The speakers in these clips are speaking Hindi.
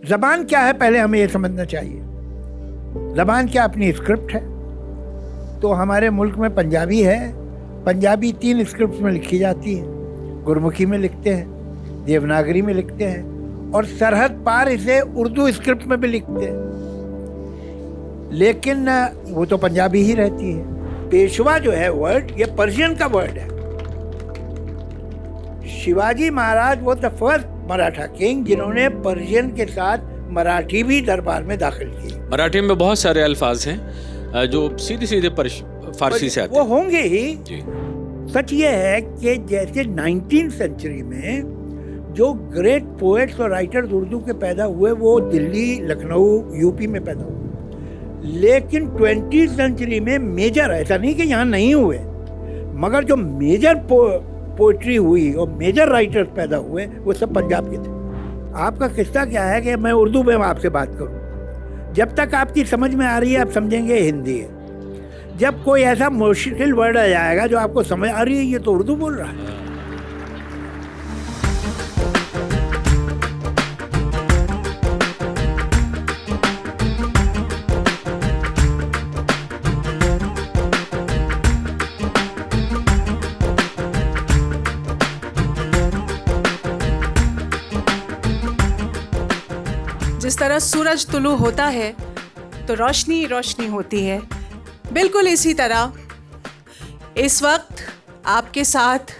ज़बान क्या है पहले हमें ये समझना चाहिए। ज़बान क्या अपनी स्क्रिप्ट है। तो हमारे मुल्क में पंजाबी है, पंजाबी 3 स्क्रिप्ट में लिखी जाती है, गुरमुखी में लिखते हैं, देवनागरी में लिखते हैं और सरहद पार इसे उर्दू स्क्रिप्ट में भी लिखते हैं, लेकिन वो तो पंजाबी ही रहती है। पेशवा जो है वर्ड, ये पर्शियन का वर्ड है। शिवाजी महाराज वो द फर्स्ट मराठा किंग जिन्होंने पर्शियन के साथ मराठी भी दरबार में दाखिल की। मराठी में बहुत सारे अल्फाज हैं जो सीधे सीधे फारसी से आते वो हैं। होंगे ही जी। सच ये है कि जैसे 19th सेंचुरी में जो ग्रेट पोएट्स और राइटर्स उर्दू के पैदा हुए वो दिल्ली, लखनऊ, यूपी में पैदा हुए, लेकिन 20th सेंचुरी में मेजर, ऐसा नहीं कि यहाँ नहीं हुए, मगर जो मेजर पोइट्री हुई और मेजर राइटर्स पैदा हुए वो सब पंजाब के थे। आपका किस्सा क्या है कि मैं उर्दू में आपसे बात करूं, जब तक आपकी समझ में आ रही है आप समझेंगे हिंदी है। जब कोई ऐसा मुश्किल वर्ड आ जाएगा जो आपको समझ आ रही है ये तो उर्दू बोल रहा है। जिस तरह सूरज तुलू होता है तो रोशनी रोशनी होती है, बिल्कुल इसी तरह इस वक्त आपके साथ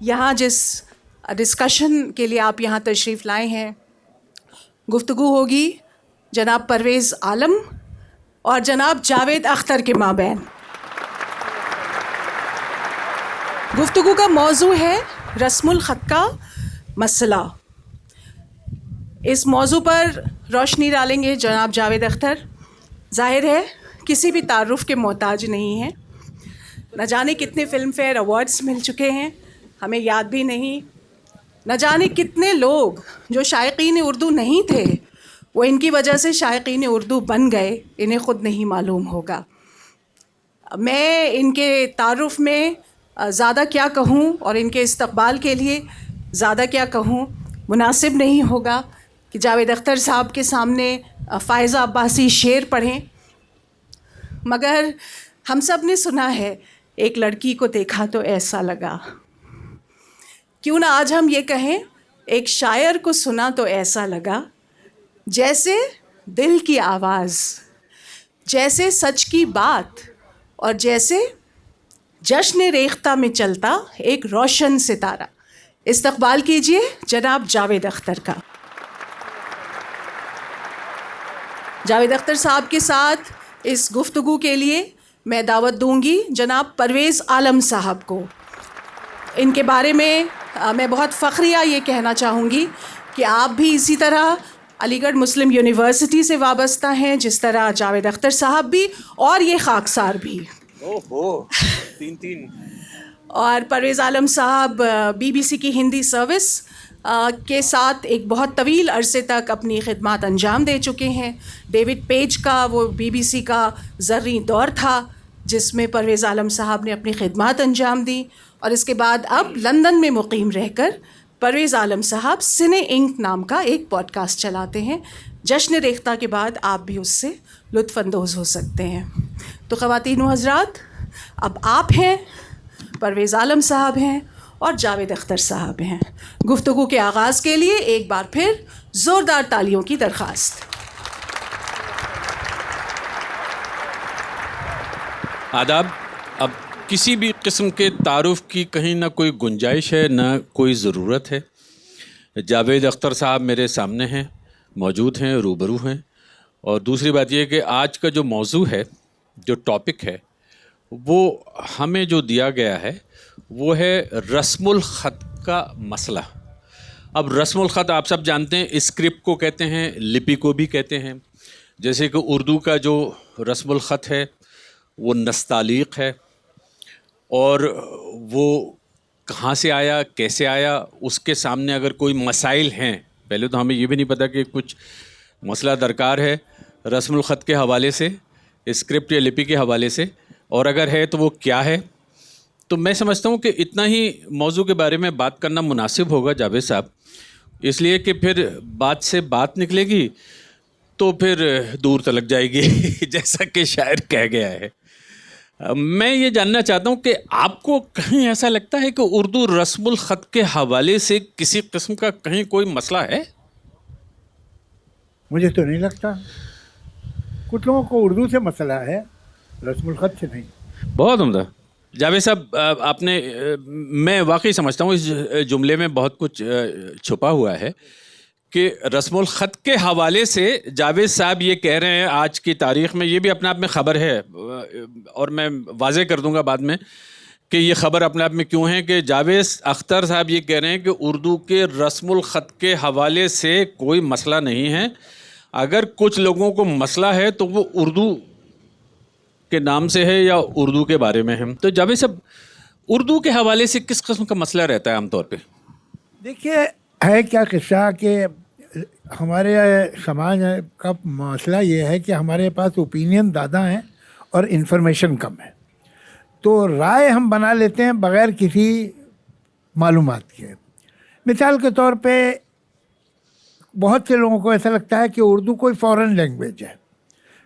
यहाँ जिस डिस्कशन के लिए आप यहाँ तशरीफ़ लाए हैं, गुफ्तगू होगी जनाब परवेज़ आलम और जनाब जावेद अख्तर के माबैन। गुफ्तगू का मौजू है रस्मुल ख़त का मसला। इस मौजू पर रोशनी डालेंगे जनाब जावेद अख्तर। जाहिर है किसी भी तारुफ़ के मोहताज नहीं हैं। न जाने कितने फ़िल्म फेयर अवार्ड्स मिल चुके हैं, हमें याद भी नहीं। न जाने कितने लोग जो शायकीन उर्दू नहीं थे वो इनकी वजह से शायकीन उर्दू बन गए, इन्हें ख़ुद नहीं मालूम होगा। मैं इनके तारुफ़ में ज़्यादा क्या कहूँ और इनके इस्तक़बाल के लिए ज़्यादा क्या कहूँ, मुनासिब नहीं होगा कि जावेद अख्तर साहब के सामने फ़ायज़ा अब्बासी शेर पढ़ें। मगर हम सब ने सुना है एक लड़की को देखा तो ऐसा लगा। क्यों ना आज हम ये कहें एक शायर को सुना तो ऐसा लगा, जैसे दिल की आवाज़, जैसे सच की बात और जैसे जश्न रेख्ता में चलता एक रोशन सितारा। इस्तक़बाल कीजिए जनाब जावेद अख्तर का। जावेद अख्तर साहब के साथ इस गुफ्तगू के लिए मैं दावत दूंगी जनाब परवेज़ आलम साहब को। इनके बारे में मैं बहुत फ़ख्रिया ये कहना चाहूँगी कि आप भी इसी तरह अलीगढ़ मुस्लिम यूनिवर्सिटी से वाबस्ता हैं जिस तरह जावेद अख्तर साहब भी, और ये खाकसार भी। ओहो, तीन। और परवेज़ आलम साहब BBC की हिंदी सर्विस के साथ एक बहुत तवील अरसे तक अपनी खिदमत अंजाम दे चुके हैं। डेविड पेज का वो BBC का ज़र्री दौर था जिसमें परवेज़ आलम साहब ने अपनी खिदमत अंजाम दी, और इसके बाद अब लंदन में मुकीम रहकर परवेज़ आलम साहब सिने इंक नाम का एक पॉडकास्ट चलाते हैं। जश्न रेख्ता के बाद आप भी उससे लुत्फ़अंदोज़ हो सकते हैं। तो ख़वातीन व हज़रात, अब आप हैं, परवेज़ आलम साहब हैं और जावेद अख्तर साहब हैं। गुफ्तगू के आगाज़ के लिए एक बार फिर ज़ोरदार तालियों की दरख्वास्त। आदाब। अब किसी भी किस्म के तारुफ़ की कहीं ना कोई गुंजाइश है ना कोई ज़रूरत है। जावेद अख्तर साहब मेरे सामने हैं, मौजूद हैं, रूबरू हैं। और दूसरी बात यह कि आज का जो मौजू है, जो टॉपिक है, वो हमें जो दिया गया है वो है रस्मुल ख़त का मसला। अब रस्मुल ख़त आप सब जानते हैं, स्क्रिप्ट को कहते हैं, लिपि को भी कहते हैं। जैसे कि उर्दू का जो रस्मुल ख़त है वो नस्तालीक है, और वो कहाँ से आया, कैसे आया, उसके सामने अगर कोई मसाइल हैं, पहले तो हमें ये भी नहीं पता कि कुछ मसला दरकार है रस्मुल ख़त के हवाले से, स्क्रिप्ट या लिपि के हवाले से, और अगर है तो वो क्या है। तो मैं समझता हूँ कि इतना ही मौजू के बारे में बात करना मुनासिब होगा जावेद साहब। इसलिए कि फिर बात से बात निकलेगी तो फिर दूर तलक जाएगी जैसा कि शायर कह गया है। मैं ये जानना चाहता हूँ कि आपको कहीं ऐसा लगता है कि उर्दू रस्मुल ख़त के हवाले से किसी किस्म का कहीं कोई मसला है? मुझे तो नहीं लगता। कुछ लोगों को उर्दू से मसला है, रस्मुल ख़त से नहीं। बहुत उम्दा। जावेद साहब, आपने मैं वाकई समझता हूँ इस जुमले में बहुत कुछ छुपा हुआ है कि रस्मुल ख़त के हवाले से जावेद साहब ये कह रहे हैं आज की तारीख़ में, ये भी अपने आप में ख़बर है और मैं वाज़े कर दूंगा बाद में कि ये ख़बर अपने आप में क्यों है, कि जावेद अख्तर साहब ये कह रहे हैं कि उर्दू के रस्मुल ख़त के हवाले से कोई मसला नहीं है। अगर कुछ लोगों को मसला है तो वो उर्दू के नाम से है या उर्दू के बारे में है। तो जावेद साहब, उर्दू के हवाले से किस किस्म का मसला रहता है आमतौर पे? देखिए, है क्या किस्सा कि हमारे समाज का मसला ये है कि हमारे पास ओपिनियन ज़्यादा हैं और इन्फॉर्मेशन कम है, तो राय हम बना लेते हैं बग़ैर किसी मालूमात के। मिसाल के तौर पे बहुत से लोगों को ऐसा लगता है कि उर्दू कोई फ़ॉरेन लैंग्वेज है,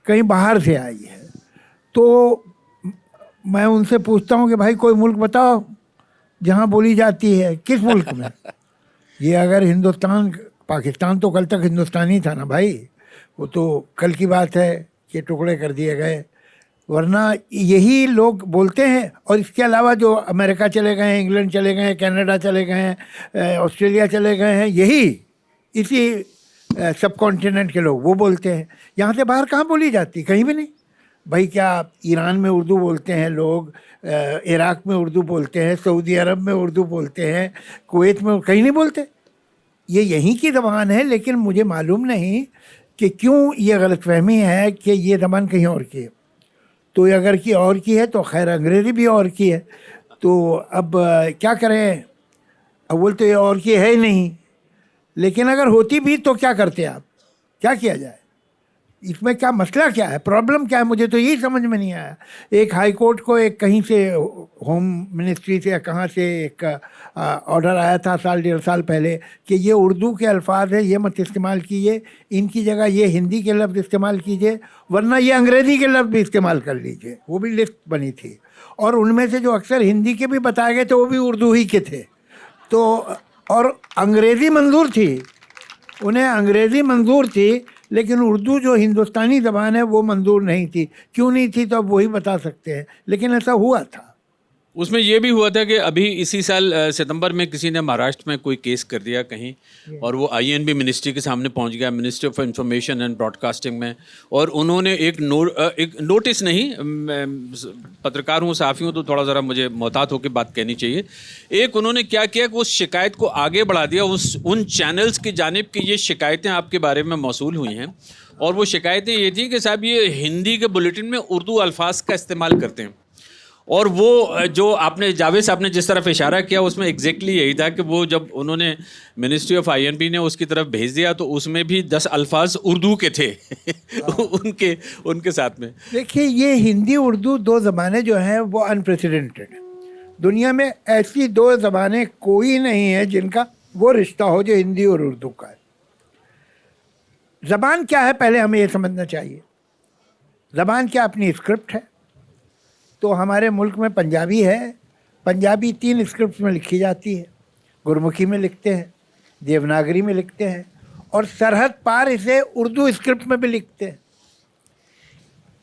कहीं बाहर से आई है। तो मैं उनसे पूछता हूँ कि भाई कोई मुल्क बताओ जहाँ बोली जाती है, किस मुल्क में? ये अगर हिंदुस्तान, पाकिस्तान तो कल तक हिंदुस्तानी था ना भाई, वो तो कल की बात है कि टुकड़े कर दिए गए, वरना यही लोग बोलते हैं। और इसके अलावा जो अमेरिका चले गए हैं, इंग्लैंड चले गए हैं, कनाडा चले गए हैं, ऑस्ट्रेलिया चले गए हैं, यही इसी सब कॉन्टिनेंट के लोग वो बोलते हैं। यहाँ से बाहर कहाँ बोली जाती? कहीं भी नहीं भाई। क्या ईरान में उर्दू बोलते हैं लोग, इराक़ में उर्दू बोलते हैं, सऊदी अरब में उर्दू बोलते हैं, कुवैत में कहीं नहीं बोलते। ये यहीं की ज़बान है, लेकिन मुझे मालूम नहीं कि क्यों ये गलतफहमी है कि ये ज़बान कहीं और की है। तो अगर की और की है तो खैर अंग्रेज़ी भी और की है, तो अब क्या करें? अव्वल तो ये और की है ही नहीं, लेकिन अगर होती भी तो क्या करते आप? क्या किया जाए? इसमें क्या मसला क्या है, प्रॉब्लम क्या है? मुझे तो यही समझ में नहीं आया। एक हाई कोर्ट को एक कहीं से होम मिनिस्ट्री से या कहाँ से एक ऑर्डर आया था साल डेढ़ साल पहले कि ये उर्दू के अल्फाज है, ये मत इस्तेमाल कीजिए, इनकी जगह ये हिंदी के लफ्ज़ इस्तेमाल कीजिए, वरना ये अंग्रेज़ी के लफ्ज़ भी इस्तेमाल कर लीजिए। वो भी लिस्ट बनी थी और उनमें से जो अक्सर हिंदी के भी बताए गए थे वो भी उर्दू ही के थे। तो और अंग्रेज़ी मंजूर थी, उन्हें अंग्रेज़ी मंजूर थी, लेकिन उर्दू जो हिंदुस्तानी ज़बान है वो मंजूर नहीं थी। क्यों नहीं थी तो अब वही बता सकते हैं, लेकिन ऐसा हुआ था। उसमें यह भी हुआ था कि अभी इसी साल सितंबर में किसी ने महाराष्ट्र में कोई केस कर दिया कहीं, और वो आईएनबी मिनिस्ट्री के सामने पहुंच गया, ministry of information and broadcasting में, और उन्होंने एक नोटिस नहीं, पत्रकार हूँ, सहाफ़ी हूँ, तो थोड़ा ज़रा मुझे मोहतात होकर बात कहनी चाहिए। एक उन्होंने क्या किया कि उस शिकायत को आगे बढ़ा दिया उन चैनल्स की जानिब कि ये शिकायतें आपके बारे में मौसूल हुई हैं, और वो शिकायतें ये थी कि साहब ये हिंदी के बुलेटिन में उर्दू अल्फाज का इस्तेमाल करते हैं। और वो जो आपने जावेद साहब ने जिस तरफ इशारा किया उसमें एग्जैक्टली यही था कि वो जब उन्होंने मिनिस्ट्री ऑफ आईएनबी ने उसकी तरफ भेज दिया तो उसमें भी 10 अल्फाज उर्दू के थे उनके साथ में। देखिए, ये हिंदी उर्दू दो ज़बानें जो हैं वो अनप्रेसिडेंटेड हैं। दुनिया में ऐसी दो ज़बानें कोई नहीं है जिनका वो रिश्ता हो जो हिंदी और उर्दू का है। ज़बान क्या है पहले हमें ये समझना चाहिए। ज़बान क्या अपनी स्क्रिप्ट है। तो हमारे मुल्क में पंजाबी है, पंजाबी 3 स्क्रिप्ट में लिखी जाती है। गुरमुखी में लिखते हैं, देवनागरी में लिखते हैं, और सरहद पार इसे उर्दू स्क्रिप्ट में भी लिखते हैं,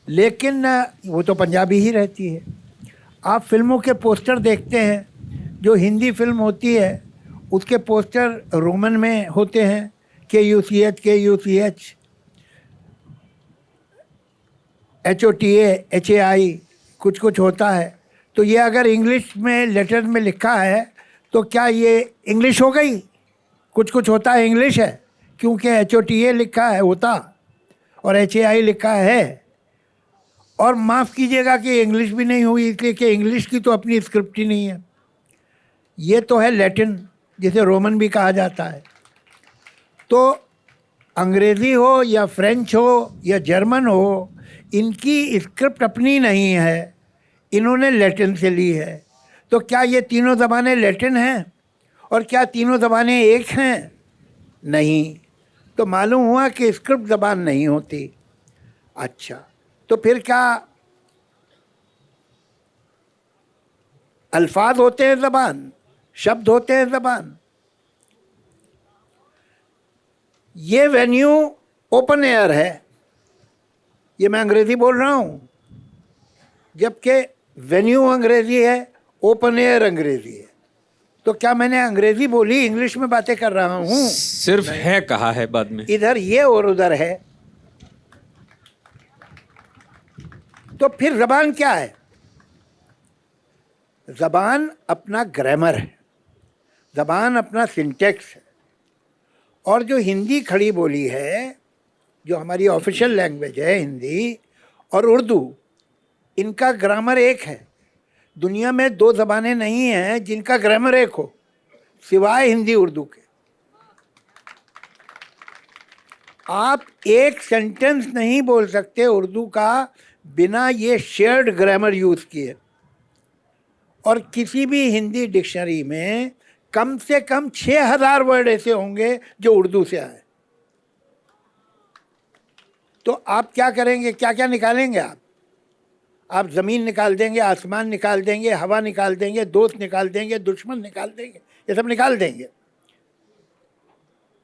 लेकिन वो तो पंजाबी ही रहती है। आप फिल्मों के पोस्टर देखते हैं, जो हिंदी फिल्म होती है उसके पोस्टर रोमन में होते हैं, KUCH, KUCH, HOTA, HAI, कुछ कुछ होता है। तो ये अगर इंग्लिश में लेटर में लिखा है तो क्या ये इंग्लिश हो गई? कुछ कुछ होता है इंग्लिश है, क्योंकि HOTA लिखा है होता और HAI लिखा है। और माफ़ कीजिएगा कि इंग्लिश भी नहीं हुई, इसलिए कि इंग्लिश की तो अपनी स्क्रिप्ट ही नहीं है। ये तो है लैटिन, जिसे रोमन भी कहा जाता है। तो अंग्रेज़ी हो या फ्रेंच हो या जर्मन हो, इनकी स्क्रिप्ट अपनी नहीं है, इन्होंने लैटिन से ली है। तो क्या ये तीनों ज़बानें लैटिन हैं और क्या तीनों ज़बानें एक हैं? नहीं, तो मालूम हुआ कि स्क्रिप्ट ज़बान नहीं होती। अच्छा, तो फिर क्या अल्फाज होते हैं ज़बान, शब्द होते हैं ज़बान? ये वेन्यू ओपन एयर है, ये मैं अंग्रेज़ी बोल रहा हूँ, जबकि वेन्यू अंग्रेज़ी है, ओपन एयर अंग्रेज़ी है। तो क्या मैंने अंग्रेज़ी बोली, इंग्लिश में बातें कर रहा हूँ? सिर्फ है कहा है बाद में। इधर ये और उधर है। तो फिर ज़बान क्या है? ज़बान अपना ग्रामर है, ज़बान अपना सिंटेक्स है। और जो हिंदी खड़ी बोली है, जो हमारी ऑफिशियल लैंग्वेज है हिंदी और उर्दू, इनका ग्रामर एक है। दुनिया में दो ज़बानें नहीं हैं जिनका ग्रामर एक हो, सिवाय हिंदी उर्दू के। आप एक सेंटेंस नहीं बोल सकते उर्दू का बिना ये शेयर्ड ग्रामर यूज़ किए। और किसी भी हिंदी डिक्शनरी में कम से कम 6000 वर्ड ऐसे होंगे जो उर्दू से आए। तो आप क्या करेंगे, क्या क्या निकालेंगे आप ज़मीन निकाल देंगे, आसमान निकाल देंगे, हवा निकाल देंगे, दोस्त निकाल देंगे, दुश्मन निकाल देंगे, ये सब निकाल देंगे,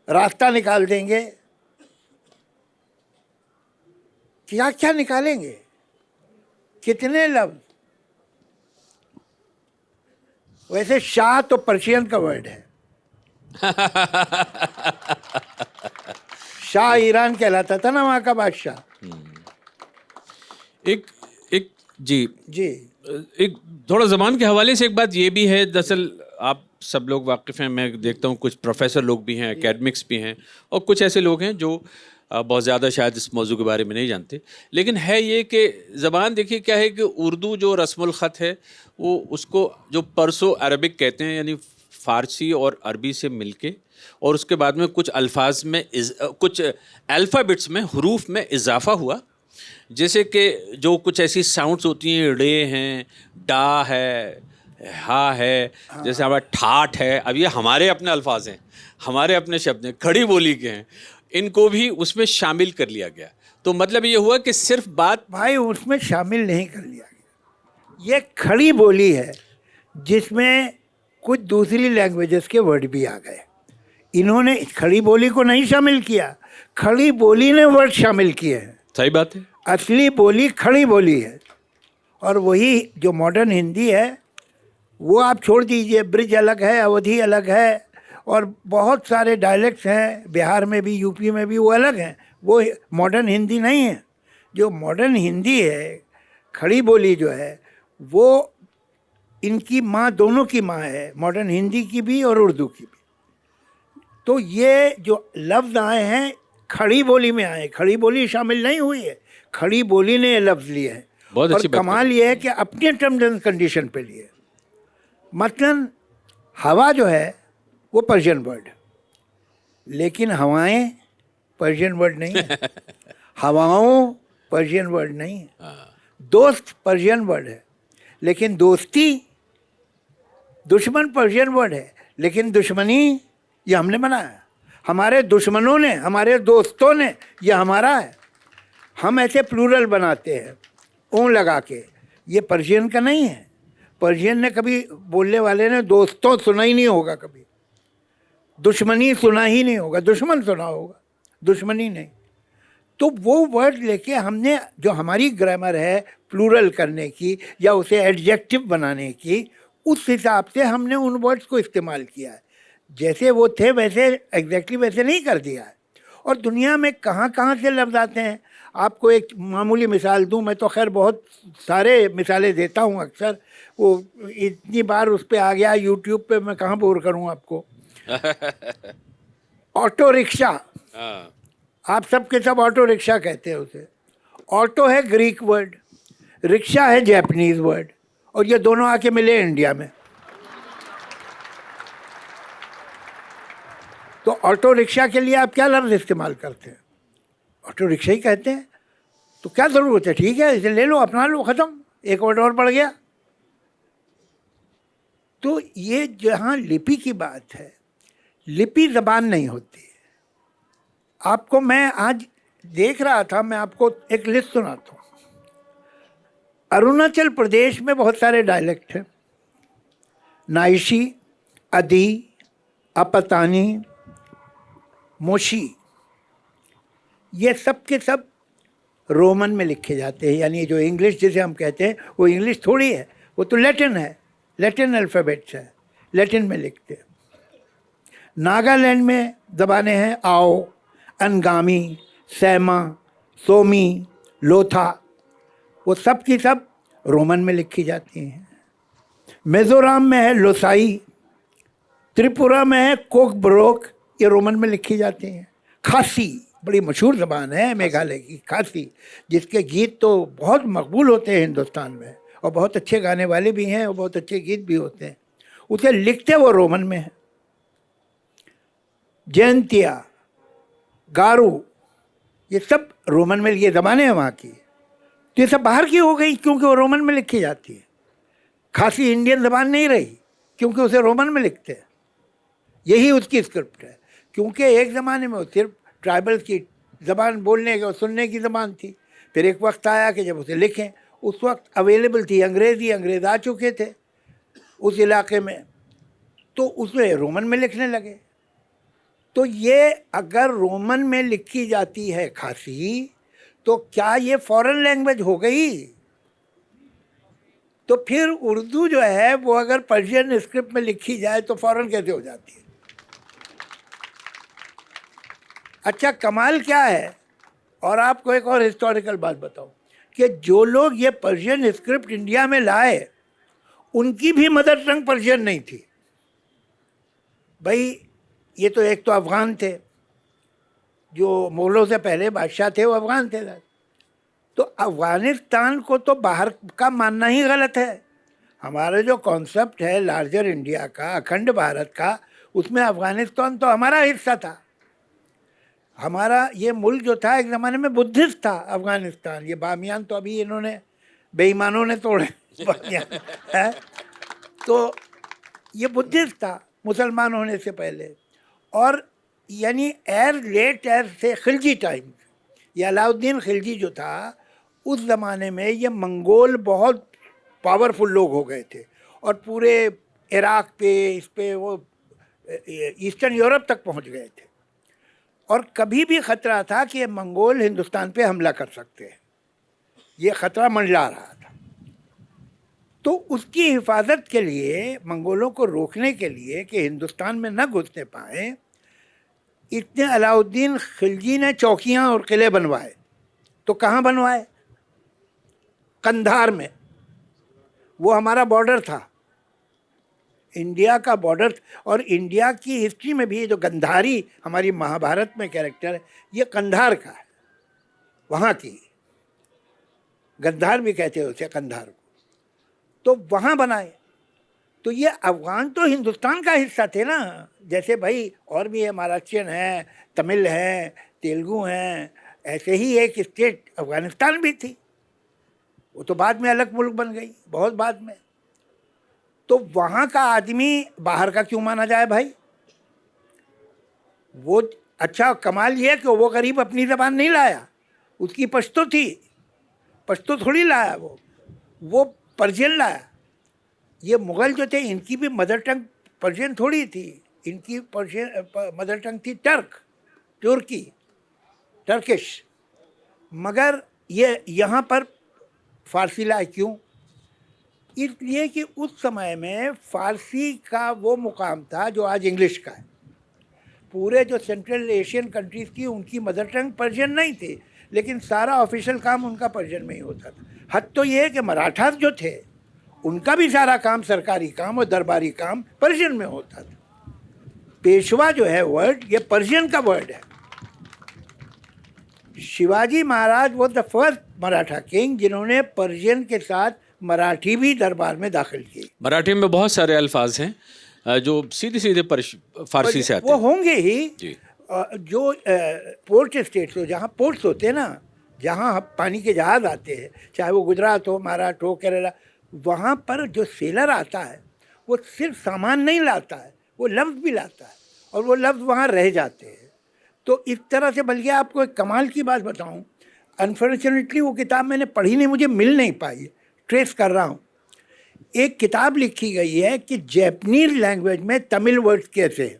रास्ता निकाल देंगे, क्या क्या निकालेंगे, कितने लफ्ज़? वैसे शाह तो पर्शियन का वर्ड है। शाह ईरान कहलाता था ना, वहाँ का बादशाह। एक एक जी जी एक थोड़ा ज़बान के हवाले से एक बात ये भी है, दरअसल आप सब लोग वाकिफ़ हैं, मैं देखता हूँ कुछ प्रोफेसर लोग भी हैं, एकेडमिक्स भी हैं, और कुछ ऐसे लोग हैं जो बहुत ज़्यादा शायद इस मौजू के बारे में नहीं जानते। लेकिन है ये कि ज़बान देखिए क्या है कि उर्दू जो रस्मुल ख़त है, वो उसको जो परसो अरबिक कहते हैं, यानी फ़ारसी और अरबी से मिलके, और उसके बाद में कुछ अल्फाज में कुछ अल्फ़ाबेट्स में हरूफ में इजाफ़ा हुआ, जैसे कि जो कुछ ऐसी साउंड्स होती हैं, रे हैं, डा है, हा है, जैसे हमारा ठाठ है। अब ये हमारे अपने अल्फाज हैं, हमारे अपने शब्द हैं, खड़ी बोली के हैं, इनको भी उसमें शामिल कर लिया गया। तो मतलब ये हुआ कि सिर्फ बात भाई उसमें शामिल नहीं कर लिया गया। ये खड़ी बोली है जिसमें कुछ दूसरी लैंग्वेजेस के वर्ड भी आ गए। इन्होंने खड़ी बोली को नहीं शामिल किया, खड़ी बोली ने वर्ड शामिल किए हैं। सही बात है। असली बोली खड़ी बोली है। और वही जो मॉडर्न हिंदी है वो आप छोड़ दीजिए, ब्रिज अलग है, अवधी अलग है, और बहुत सारे डायलेक्ट्स हैं, बिहार में भी, यूपी में भी, वो अलग हैं। वो मॉडर्न हिंदी नहीं है। जो मॉडर्न हिंदी है, खड़ी बोली जो है, वो इनकी माँ, दोनों की माँ है, मॉडर्न हिंदी की भी और उर्दू की भी। तो ये जो लफ्ज़ आए हैं खड़ी बोली में आए, खड़ी बोली शामिल नहीं हुई है, खड़ी बोली ने ये लफ्ज़ लिए हैं। बहुत अच्छी और बात कमाल ये है कि अपने टर्म्स एंड कंडीशन पे लिए। मसलन हवा जो है वो पर्शियन वर्ड है, लेकिन हवाएं पर्शियन वर्ड नहीं है। हवाओं पर्शियन वर्ड नहीं है। दोस्त पर्शियन वर्ड है, लेकिन दोस्ती, दुश्मन पर्शियन वर्ड है, लेकिन दुश्मनी ये हमने बनाया। हमारे दुश्मनों ने, हमारे दोस्तों ने, ये हमारा है। हम ऐसे प्लूरल बनाते हैं ऊँ लगा के, ये पर्शियन का नहीं है। पर्शियन ने कभी, बोलने वाले ने दोस्तों सुना ही नहीं होगा, कभी दुश्मनी सुना ही नहीं होगा, दुश्मन सुना होगा, दुश्मनी नहीं। तो वो वर्ड लेके हमने, जो हमारी ग्रामर है प्लूरल करने की या उसे एडजेक्टिव बनाने की, उस हिसाब से हमने उन वर्ड्स को इस्तेमाल किया है। जैसे वो थे वैसे एग्जैक्टली वैसे नहीं कर दिया है। और दुनिया में कहाँ कहाँ से लफ्ज़ आते हैं। आपको एक मामूली मिसाल दूं, मैं तो खैर बहुत सारे मिसालें देता हूं अक्सर, वो इतनी बार उस पर आ गया यूट्यूब पे, मैं कहाँ बोर करूं आपको। ऑटो रिक्शा, आप सब के सब ऑटो रिक्शा कहते हैं उसे। ऑटो है ग्रीक वर्ड, रिक्शा है जैपनीज़ वर्ड, और ये दोनों आके मिले इंडिया में। तो ऑटो रिक्शा के लिए आप क्या लफ्ज़ इस्तेमाल करते हैं? ऑटो रिक्शा ही कहते हैं। तो क्या ज़रूरत है, ठीक है इसे ले लो, अपना लो, ख़त्म, एक वर्ड और बढ़ गया। तो ये जहाँ लिपि की बात है, लिपि ज़बान नहीं होती है, आपको मैं आज देख रहा था, मैं आपको एक लिस्ट सुनाता हूँ। अरुणाचल प्रदेश में बहुत सारे डायलेक्ट हैं, नाइशी, अदी, अपतानी, मोशी, ये सब के सब रोमन में लिखे जाते हैं। यानी जो इंग्लिश जिसे हम कहते हैं वो इंग्लिश थोड़ी है, वो तो लैटिन है, लैटिन अल्फ़ाबेट्स है, लैटिन में लिखते हैं। नागालैंड में ज़बानें हैं आओ, अनगामी, सैमा, सोमी, लोथा, वो सब की सब रोमन में लिखी जाती हैं। मिज़ोरम में है लोसाई, त्रिपुरा में है कोकब्रोक, ये रोमन में लिखी जाती हैं। खासी बड़ी मशहूर ज़बान है मेघालय की, खासी, जिसके गीत तो बहुत मकबूल होते हैं हिंदुस्तान में, और बहुत अच्छे गाने वाले भी हैं और बहुत अच्छे गीत भी होते हैं। उसे लिखते वो रोमन में है। जयंतिया, गारू, ये सब रोमन में, ये ज़बानें हैं वहाँ की, तो ये सब बाहर की हो गई क्योंकि वो रोमन में लिखी जाती है। खासी इंडियन ज़बान नहीं रही क्योंकि उसे रोमन में लिखते हैं, यही उसकी स्क्रिप्ट है। क्योंकि एक ज़माने में वो सिर्फ ट्राइबल्स की ज़बान बोलने की और सुनने की ज़बान थी। फिर एक वक्त आया कि जब उसे लिखें, उस वक्त अवेलेबल थी अंग्रेज़ी, अंग्रेज़ आ चुके थे उस इलाके में, तो उसमें रोमन में लिखने लगे। तो ये अगर रोमन में लिखी जाती है खासी, तो क्या ये फॉरेन लैंग्वेज हो गई? तो फिर उर्दू जो है वो अगर पर्शियन स्क्रिप्ट में लिखी जाए तो फॉरेन कैसे हो जाती है? अच्छा, कमाल क्या है, और आपको एक और हिस्टोरिकल बात बताऊं कि जो लोग ये पर्शियन स्क्रिप्ट इंडिया में लाए, उनकी भी मदर टंग पर्शियन नहीं थी। भाई ये तो एक तो अफ़गान थे, जो मुग़लों से पहले बादशाह थे वो अफ़गान थे। तो अफ़गानिस्तान को तो बाहर का मानना ही गलत है। हमारा जो कॉन्सेप्ट है लार्जर इंडिया का, अखंड भारत का, उसमें अफ़गानिस्तान तो हमारा हिस्सा था। हमारा ये मुल्क जो था एक ज़माने में बुद्धिस्ट था अफ़गानिस्तान। ये बामियान तो अभी इन्होंने बेईमानों ने तोड़े बामियान है, तो ये बुद्धिस्ट था मुसलमान होने से पहले। और यानी एज लेट एज से खिलजी टाइम, ये अलाउद्दीन खिलजी जो था उस ज़माने में, ये मंगोल बहुत पावरफुल लोग हो गए थे और पूरे इराक़ पे, इस पे, वो ईस्टर्न यूरोप तक पहुंच गए थे। और कभी भी ख़तरा था कि ये मंगोल हिंदुस्तान पे हमला कर सकते हैं, ये ख़तरा मंडरा रहा था। तो उसकी हिफाजत के लिए, मंगोलों को रोकने के लिए कि हिंदुस्तान में न घुसने पाएँ, इतने अलाउद्दीन खिलजी ने चौकियाँ और किले बनवाए। तो कहाँ बनवाए? कंधार में। वो हमारा बॉर्डर था, इंडिया का बॉर्डर। और इंडिया की हिस्ट्री में भी जो गंधारी हमारी महाभारत में कैरेक्टर है, ये कंधार का है, वहाँ की गंधार भी कहते हैं उसे, कंधार को। तो वहाँ बनाए। तो ये अफ़गान तो हिंदुस्तान का हिस्सा थे ना, जैसे भाई और भी है, महाराष्ट्रियन हैं, तमिल हैं, तेलुगु हैं, ऐसे ही एक स्टेट अफ़गानिस्तान भी थी। वो तो बाद में अलग मुल्क बन गई, बहुत बाद में। तो वहाँ का आदमी बाहर का क्यों माना जाए भाई? वो अच्छा, कमाल ये है कि वो गरीब अपनी ज़बान नहीं लाया, उसकी पश्तो थी, पश्तो थोड़ी लाया वो पर्शियन लाया। ये मुग़ल जो थे, इनकी भी मदर टंग पर्शियन थोड़ी थी, इनकी पर्शियन मदर टंग थी तुर्की, टर्किश। मगर ये यहाँ पर फ़ारसी लाए क्यों? इसलिए कि उस समय में फ़ारसी का वो मुकाम था जो आज इंग्लिश का है। पूरे जो सेंट्रल एशियन कंट्रीज़ की, उनकी मदर टंग पर्शियन नहीं थी, लेकिन सारा ऑफिशियल काम उनका पर्शियन में ही होता था। हद तो ये है कि मराठास जो थे, उनका भी सारा काम, सरकारी काम और दरबारी काम पर्शियन में होता था। पेशवा जो है वर्ड, ये पर्शियन का वर्ड है। शिवाजी महाराज वो द फर्स्ट मराठा किंग जिन्होंने पर्शियन के साथ मराठी भी दरबार में दाखिल की। मराठी में बहुत सारे अल्फाज हैं जो सीधे सीधे फारसी से आते वो हैं। होंगे ही जी। जो पोर्ट स्टेट्स हो, जहाँ पोर्ट्स होते हैं ना, जहाँ पानी के जहाज़ आते हैं, चाहे वो गुजरात हो, महाराष्ट्र हो, केरला, वहाँ पर जो सेलर आता है वो सिर्फ सामान नहीं लाता है, वो लफ्ज़ भी लाता है, और वो लफ्ज़ वहाँ रह जाते हैं। तो इस तरह से, बल्कि आपको एक कमाल की बात बताऊं, अनफॉर्चुनेटली वो किताब मैंने पढ़ी नहीं, मुझे मिल नहीं पाई, ट्रेस कर रहा हूँ। एक किताब लिखी गई है कि जैपनीज लैंग्वेज में तमिल वर्ड्स कैसे हैं,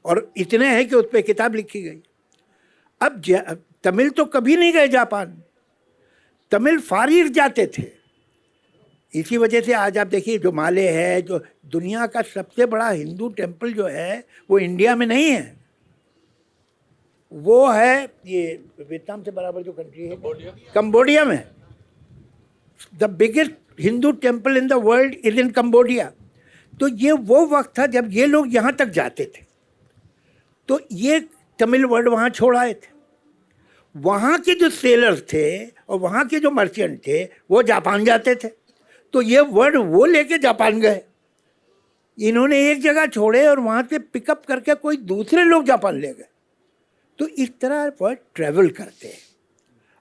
और इतने हैं कि उस पर किताब लिखी गई। अब तमिल तो कभी नहीं गए जापान, तमिल फार ईस्ट जाते थे। इसी वजह से आज आप देखिए जो माले है, जो दुनिया का सबसे बड़ा हिंदू टेम्पल जो है वो इंडिया में नहीं है, वो है ये वियतनाम से बराबर जो कंट्री है, कंबोडिया में। The biggest Hindu temple in the world is in Cambodia. तो ये वो वक्त था जब ये लोग यहाँ तक जाते थे, तो ये तमिल वर्ड वहाँ छोड़ आए थे। वहाँ के जो सेलर्स थे और वहाँ के जो मर्चेंट थे वो जापान जाते थे, तो ये वर्ड वो लेके जापान गए। इन्होंने एक जगह छोड़े और वहाँ से पिकअप करके कोई दूसरे लोग जापान ले गए। तो इस तरह वर्ड ट्रैवल करते हैं।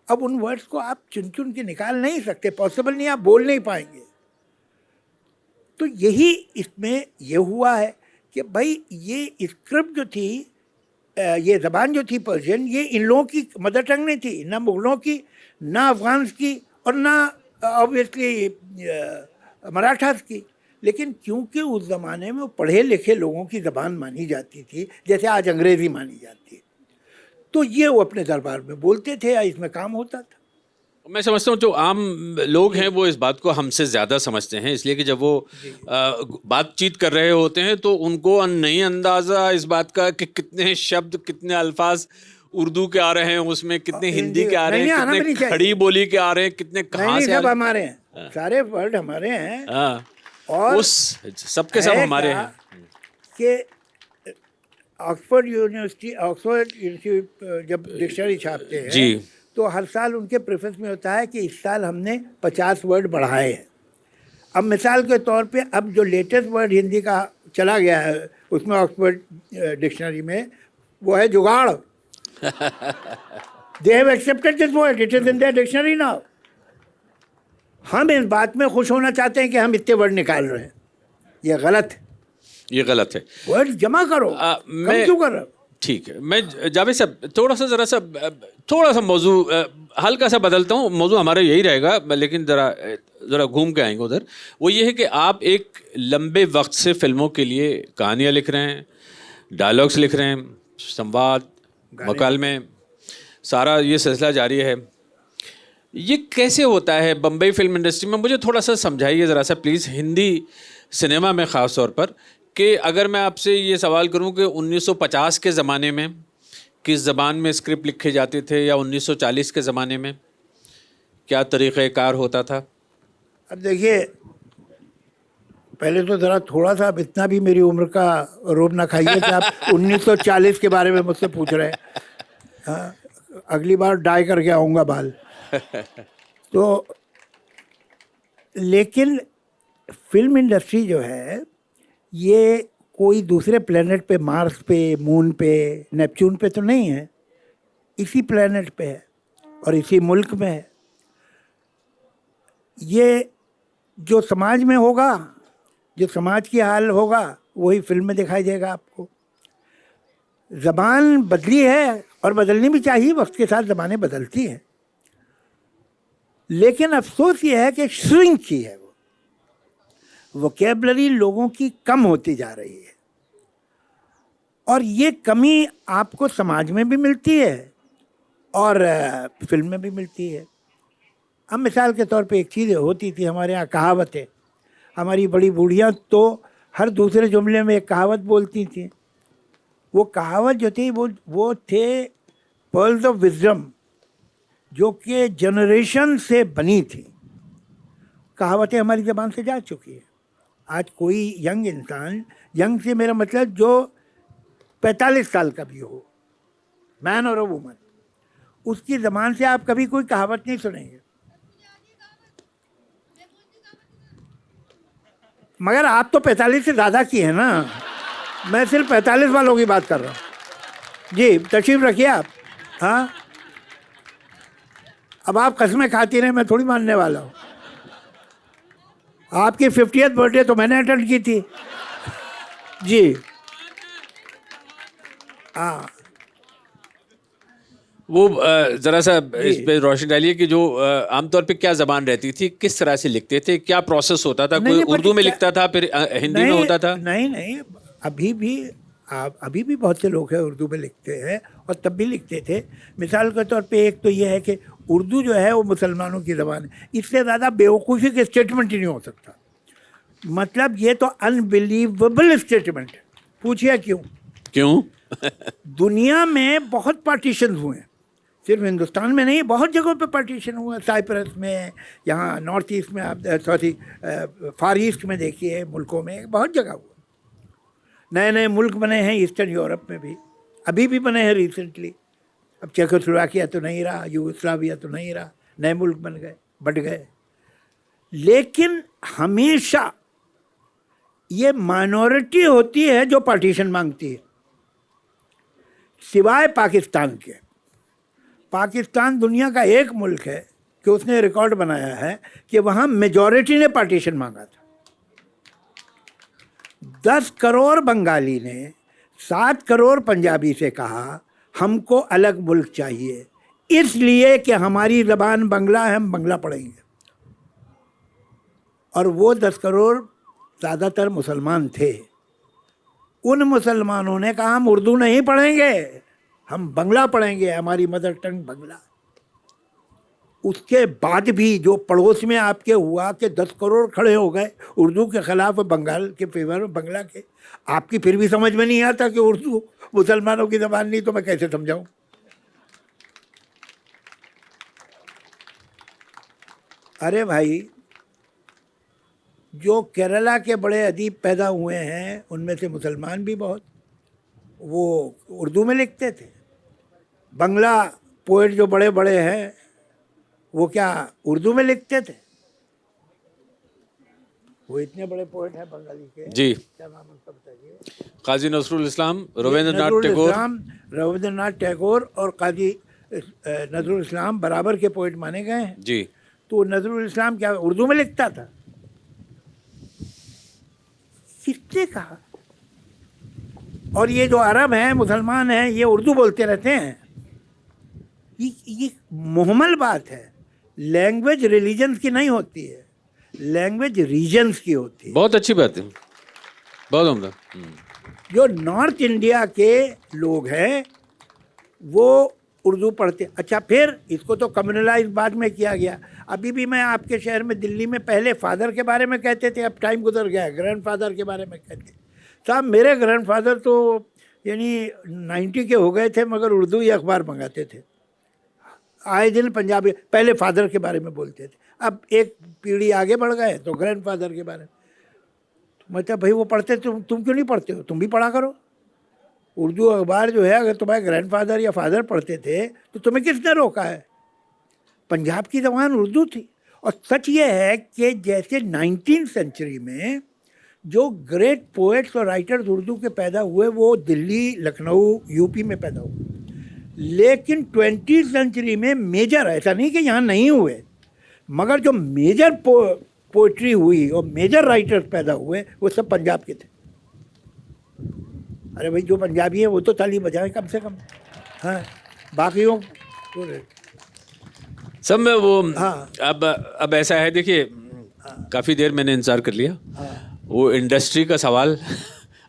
अब उन वर्ड्स को आप चुन चुन के निकाल नहीं सकते, पॉसिबल नहीं, आप बोल नहीं पाएंगे। तो यही इसमें ये हुआ है कि भाई ये स्क्रिप्ट जो थी, ये ज़बान जो थी पर्शियन, ये इन लोगों की मदर टंग नहीं थी, ना मुगलों की, ना अफगान्स की, और ना ऑब्वियसली मराठास की। लेकिन क्योंकि उस ज़माने में वो पढ़े लिखे लोगों की ज़बान मानी जाती थी, जैसे आज अंग्रेज़ी मानी जाती है, तो ये वो अपने दरबार में बोलते थे या इसमें काम होता था। मैं समझता हूँ जो आम लोग हैं वो इस बात को हमसे ज़्यादा समझते हैं, इसलिए कि जब वो बातचीत कर रहे होते हैं तो उनको नहीं अंदाज़ा इस बात का कि कितने शब्द, कितने अल्फाज उर्दू के आ रहे हैं, उसमें कितने हिंदी के आ रहे हैं, कितने खड़ी बोली के आ रहे हैं, कितने कहाँ से सब हमारे हैं, सारे वर्ड हमारे हैं। और उस सबके सब हमारे हैं कि ऑक्सफोर्ड यूनिवर्सिटी जब डिक्शनरी छापते हैं जी, तो हर साल उनके प्रेफेस में होता है कि इस साल हमने 50 वर्ड बढ़ाए हैं। अब मिसाल के तौर पे अब जो लेटेस्ट वर्ड हिंदी का चला गया है उसमें ऑक्सफोर्ड डिक्शनरी में वो है जुगाड़। They have accepted this word, it is in their dictionary now. हम इस बात में खुश होना चाहते हैं कि हम इतने वर्ड निकाल रहे हैं, ये गलत है, ये गलत है। वर्ड जमा करो, कम क्यों कर रहे हो? ठीक है, मैं जावेद साहब थोड़ा सा मौजू हल्का सा बदलता हूँ। मौजू हमारा यही रहेगा, लेकिन ज़रा घूम के आएंगे उधर। वो ये है कि आप एक लंबे वक्त से फिल्मों के लिए कहानियाँ लिख रहे हैं, डायलॉग्स लिख रहे हैं, संवाद, मकालमे, सारा ये सिलसिला जारी है। ये कैसे होता है बम्बई फिल्म इंडस्ट्री में? मुझे थोड़ा सा समझाइए ज़रा सा प्लीज़, हिंदी सिनेमा में ख़ास तौर पर, कि अगर मैं आपसे ये सवाल करूं कि 1950 के ज़माने में किस ज़बान में स्क्रिप्ट लिखे जाते थे, या 1940 के ज़माने में क्या तरीक़ेकार होता था? अब देखिए, पहले तो ज़रा थोड़ा सा, अब इतना भी मेरी उम्र का रोब ना खाइए कि आप 1940 के बारे में मुझसे पूछ रहे हैं। हाँ, अगली बार डाई करके आऊँगा बाल। तो लेकिन फिल्म इंडस्ट्री जो है ये कोई दूसरे प्लेनेट पे, मार्स पे, मून पे, नेपच्यून पे तो नहीं है, इसी प्लेनेट पे है और इसी मुल्क में है। ये जो समाज में होगा, जो समाज की हाल होगा, वही फिल्म में दिखाई देगा आपको। ज़बान बदली है और बदलनी भी चाहिए, वक्त के साथ ज़बानें बदलती हैं, लेकिन अफसोस ये है कि श्रिंक की है, वोकैबुलरी लोगों की कम होती जा रही है, और ये कमी आपको समाज में भी मिलती है और फिल्म में भी मिलती है। अब मिसाल के तौर पे एक चीज़ होती थी हमारे यहाँ, कहावतें। हमारी बड़ी बूढ़ियाँ तो हर दूसरे जुमले में एक कहावत बोलती थी। वो कहावत जो थी वो थे पर्ल्स ऑफ विजडम, जो कि जनरेशन से बनी थी। कहावतें हमारी ज़बान से जा चुकी है। आज कोई यंग इंसान, यंग से मेरा मतलब जो 45 साल का भी हो, मैन और वुमन, उसकी ज़बान से आप कभी कोई कहावत नहीं सुनेंगे। मगर आप तो 45 से ज़्यादा की है ना, मैं सिर्फ 45 वालों की बात कर रहा हूँ। जी, तशरीफ़ रखिए आप। हाँ, अब आप कसमें खाती रहे, मैं थोड़ी मानने वाला हूँ। आपकी 50th बर्थडे तो मैंने अटेंड की थी। जी हाँ, वो जरा सा इस पे रोशनी डालिए कि जो आमतौर पे क्या जबान रहती थी, किस तरह से लिखते थे, क्या प्रोसेस होता था? नहीं, कोई नहीं, उर्दू में क्या- लिखता था, फिर हिंदी में नहीं, होता था? नहीं, नहीं, अभी भी अभी भी बहुत से लोग हैं उर्दू में लिखते हैं, और तब भी लिखते थे। मिसाल के तौर पे एक तो ये है कि उर्दू जो है वो मुसलमानों की ज़बान है, इससे ज़्यादा बेवकूफ़ी के स्टेटमेंट ही नहीं हो सकता। मतलब ये तो अनबिलीवेबल स्टेटमेंट है। पूछिए क्यों? क्यों? दुनिया में बहुत पार्टीशन हुए हैं, सिर्फ हिंदुस्तान में नहीं, बहुत जगहों पे पार्टीशन हुआ है। साइप्रस में, यहाँ नॉर्थ ईस्ट में, आप सॉरी फार ईस्ट में देखिए, मुल्कों में बहुत जगह हुआ। नए नए मुल्क बने हैं ईस्टर्न यूरोप में भी, अभी भी बने हैं रिसेंटली। अब चेकोस्लोवाकिया तो नहीं रहा, यूगोस्लाविया तो नहीं रहा, नए मुल्क बन गए, बढ़ गए। लेकिन हमेशा ये माइनॉरिटी होती है जो पार्टीशन मांगती है, सिवाय पाकिस्तान के। पाकिस्तान दुनिया का एक मुल्क है कि उसने रिकॉर्ड बनाया है कि वहाँ मेजॉरिटी ने पार्टीशन मांगा था। 10 करोड़ बंगाली ने 7 करोड़ पंजाबी से कहा हमको अलग मुल्क चाहिए, इसलिए कि हमारी ज़बान बंगला है, हम बंगला पढ़ेंगे। और वो 10 करोड़ ज़्यादातर मुसलमान थे। उन मुसलमानों ने कहा हम उर्दू नहीं पढ़ेंगे, हम बंगला पढ़ेंगे, हमारी मदर टंग बंगला। उसके बाद भी जो पड़ोस में आपके हुआ कि 10 करोड़ खड़े हो गए उर्दू के ख़िलाफ़, बंगाल के फेवर में, बंगला के, आपकी फिर भी समझ में नहीं आता कि उर्दू मुसलमानों की ज़बान नहीं, तो मैं कैसे समझाऊं? अरे भाई, जो केरला के बड़े अदीब पैदा हुए हैं उनमें से मुसलमान भी बहुत, वो उर्दू में लिखते थे। बंगला पोएट जो बड़े बड़े हैं वो क्या उर्दू में लिखते थे? वो इतने बड़े पोएट हैं बंगाली के, जी, क्या नाम उनका बताइए? काजी नजरुल इस्लाम, रविंद्रनाथ टैगोर। रविंद्रनाथ टैगोर और काजी नजरुल इस्लाम बराबर के पोएट माने गए हैं। जी, तो नजरुल इस्लाम क्या उर्दू में लिखता था? किसने कहा? और ये जो अरब हैं, मुसलमान हैं, ये उर्दू बोलते रहते हैं। ये मुहम्मल बात है। लैंग्वेज रिलीजन्स की नहीं होती है, लैंग्वेज रीजन्स की होती है। बहुत अच्छी बात है, बहुत उम्दा। जो नॉर्थ इंडिया के लोग हैं वो उर्दू पढ़ते। अच्छा, फिर इसको तो कम्युनलाइज बाद में किया गया। अभी भी मैं आपके शहर में दिल्ली में पहले फादर के बारे में कहते थे, अब टाइम गुजर गया, ग्रैंडफादर के बारे में कहते। साहब, मेरे ग्रैंडफादर तो यानी 90 के हो गए थे, मगर उर्दू ही अखबार मंगाते थे। आए दिन पंजाबी, पहले फादर के बारे में बोलते थे, अब एक पीढ़ी आगे बढ़ गए तो ग्रैंडफादर के बारे में। मतलब भाई वो पढ़ते, तुम क्यों नहीं पढ़ते हो? तुम भी पढ़ा करो उर्दू अखबार जो है। अगर तुम्हारे ग्रैंडफादर या फादर पढ़ते थे तो तुम्हें किसने रोका है? पंजाब की ज़बान उर्दू थी। और सच ये है कि जैसे 19वीं सेंचुरी में जो ग्रेट पोएट्स और राइटर्स उर्दू के पैदा हुए वो दिल्ली, लखनऊ, यूपी में पैदा हुए, लेकिन 20वीं सेंचुरी में मेजर, ऐसा नहीं कि यहाँ नहीं हुए, मगर जो मेजर पोइट्री हुई और मेजर राइटर्स पैदा हुए वो सब पंजाब के थे। अरे भाई, जो पंजाबी है वो तो ताली बजाए कम से कम। हाँ, बाकियों सब में वो। हाँ। अब ऐसा है, देखिए, काफ़ी देर मैंने इंतजार कर लिया। वो इंडस्ट्री का सवाल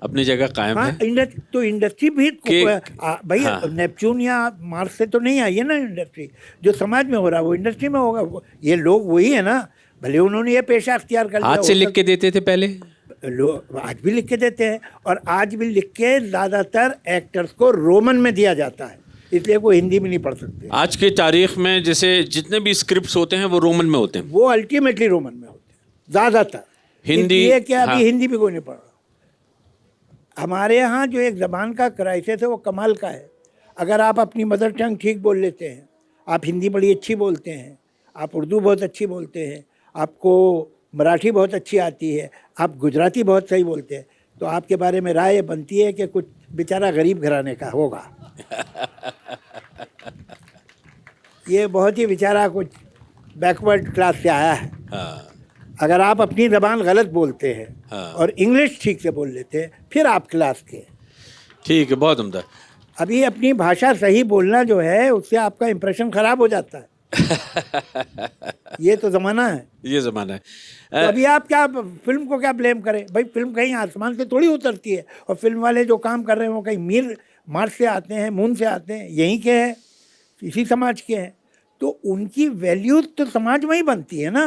अपनी जगह कायम हाँ, है। तो इंडस्ट्री भी भाई, हाँ। नेपच्यून या मार्स से तो नहीं आई है ना इंडस्ट्री। जो समाज में हो रहा है वो इंडस्ट्री में होगा। ये लोग वही है ना, भले उन्होंने ये पेशा अख्तियार कर लिया। हाथ से लिख के देते थे पहले, लोग आज भी लिख के देते हैं, और आज भी लिख के ज़्यादातर एक्टर्स को रोमन में दिया जाता है, इसलिए वो हिंदी में नहीं पढ़ सकते। आज की तारीख में जैसे जितने भी स्क्रिप्ट्स होते हैं वो रोमन में होते हैं, वो अल्टीमेटली रोमन में होते हैं ज़्यादातर। हिंदी, ये क्या अभी हाँ। हिंदी भी कोई नहीं पढ़ रहा। हमारे यहाँ जो एक ज़बान का क्राइसिस है वो कमाल का है। अगर आप अपनी मदर टंग ठीक बोल लेते हैं, आप हिंदी बड़ी अच्छी बोलते हैं, आप उर्दू बहुत अच्छी बोलते हैं, आपको मराठी बहुत अच्छी आती है, आप गुजराती बहुत सही बोलते हैं, तो आपके बारे में राय बनती है कि कुछ बेचारा गरीब घराने का होगा। ये बहुत ही बेचारा कुछ बैकवर्ड क्लास से आया है। हाँ, अगर आप अपनी ज़बान गलत बोलते हैं हाँ। और इंग्लिश ठीक से बोल लेते हैं, फिर आप क्लास के। ठीक है, बहुत उम्दा। अभी अपनी भाषा सही बोलना जो है उससे आपका इंप्रेशन खराब हो जाता है। ये तो ज़माना है, ये ज़माना है। तो अभी आप क्या फिल्म को क्या ब्लेम करें? भाई फिल्म कहीं आसमान से थोड़ी उतरती है, और फिल्म वाले जो काम कर रहे हैं वो कहीं मार्स से आते हैं, मून से आते हैं, यहीं के हैं, इसी समाज के हैं, तो उनकी वैल्यूज तो समाज में ही बनती है ना।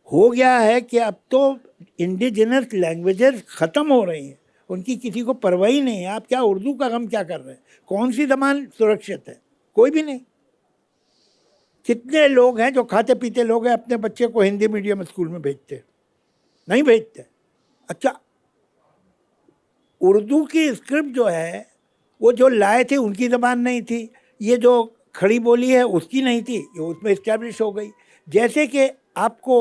हो गया है कि अब तो इंडिजिनस लैंग्वेजेस ख़त्म हो रही हैं, उनकी किसी को परवाह ही नहीं है। आप क्या उर्दू का गम क्या कर रहे हैं? कौन सी ज़बान सुरक्षित है? कोई भी नहीं। कितने लोग हैं जो खाते पीते लोग हैं अपने बच्चे को हिंदी मीडियम स्कूल में भेजते? नहीं भेजते। अच्छा, उर्दू की स्क्रिप्ट जो है वो जो लाए थे उनकी ज़बान नहीं थी, ये जो खड़ी बोली है उसकी नहीं थी, ये उसमें इस्टेब्लिश हो गई। जैसे कि आपको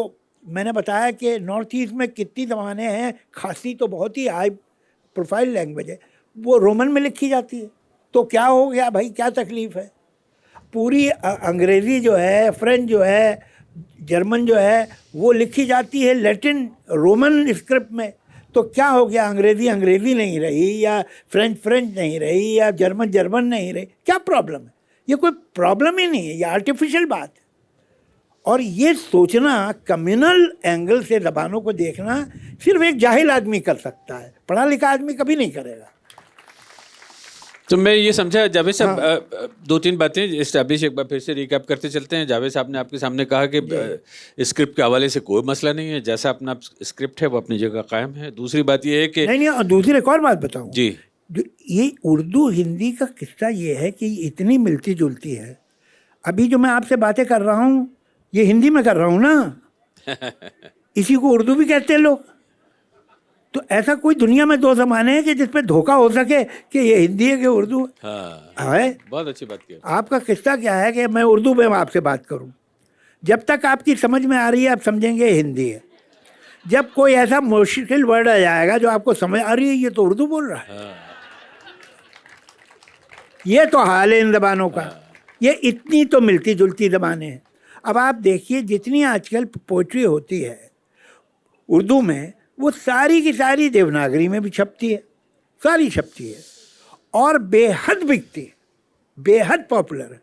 मैंने बताया कि नॉर्थ ईस्ट में कितनी ज़बानें हैं, खासी तो बहुत ही हाई प्रोफाइल लैंग्वेज है, वो रोमन में लिखी जाती है, तो क्या हो गया भाई? क्या तकलीफ़ है? पूरी अंग्रेज़ी जो है, फ्रेंच जो है, जर्मन जो है, वो लिखी जाती है लैटिन रोमन स्क्रिप्ट में, तो क्या हो गया? अंग्रेज़ी अंग्रेज़ी नहीं रही, या फ्रेंच फ्रेंच नहीं रही, या जर्मन जर्मन नहीं रही? क्या प्रॉब्लम है? ये कोई प्रॉब्लम ही नहीं है, ये आर्टिफिशियल बात है। और ये सोचना, कम्युनल एंगल से ज़बानों को देखना, सिर्फ एक जाहिल आदमी कर सकता है, पढ़ा लिखा आदमी कभी नहीं करेगा। तो मैं ये समझा जावेद साहब, दो तीन बातें इस्टेब्लिश एक बार फिर से रिकैप करते चलते हैं। जावेद साहब ने आपके सामने कहा कि स्क्रिप्ट के हवाले से कोई मसला नहीं है, जैसा अपना स्क्रिप्ट है वो अपनी जगह कायम है। दूसरी बात ये है कि नहीं, और दूसरी एक और बात बताऊँ जी, जो ये उर्दू हिंदी का किस्सा ये है कि इतनी मिलती जुलती है। अभी जो मैं आपसे बातें कर रहा हूँ ये हिंदी में कर रहा हूँ ना, इसी को उर्दू भी कहते हैं लोग। तो ऐसा कोई दुनिया में दो ज़माने हैं कि जिस पे धोखा हो सके कि ये हिंदी है कि उर्दू है? हाँ, है। बहुत अच्छी बात की। आपका किस्सा क्या है कि मैं उर्दू में आपसे बात करूं, जब तक आपकी समझ में आ रही है आप समझेंगे हिंदी है। जब कोई ऐसा मुश्किल वर्ड आ जाएगा जो आपको समझ आ रही है ये तो उर्दू बोल रहा है, ये तो हाल है इन ज़बानों का। ये इतनी तो मिलती जुलती ज़बानें हैं। अब आप देखिए जितनी आजकल पोइट्री होती है उर्दू में, वो सारी की सारी देवनागरी में भी छपती है, सारी छपती है, और बेहद बिकती है, बेहद पॉपुलर है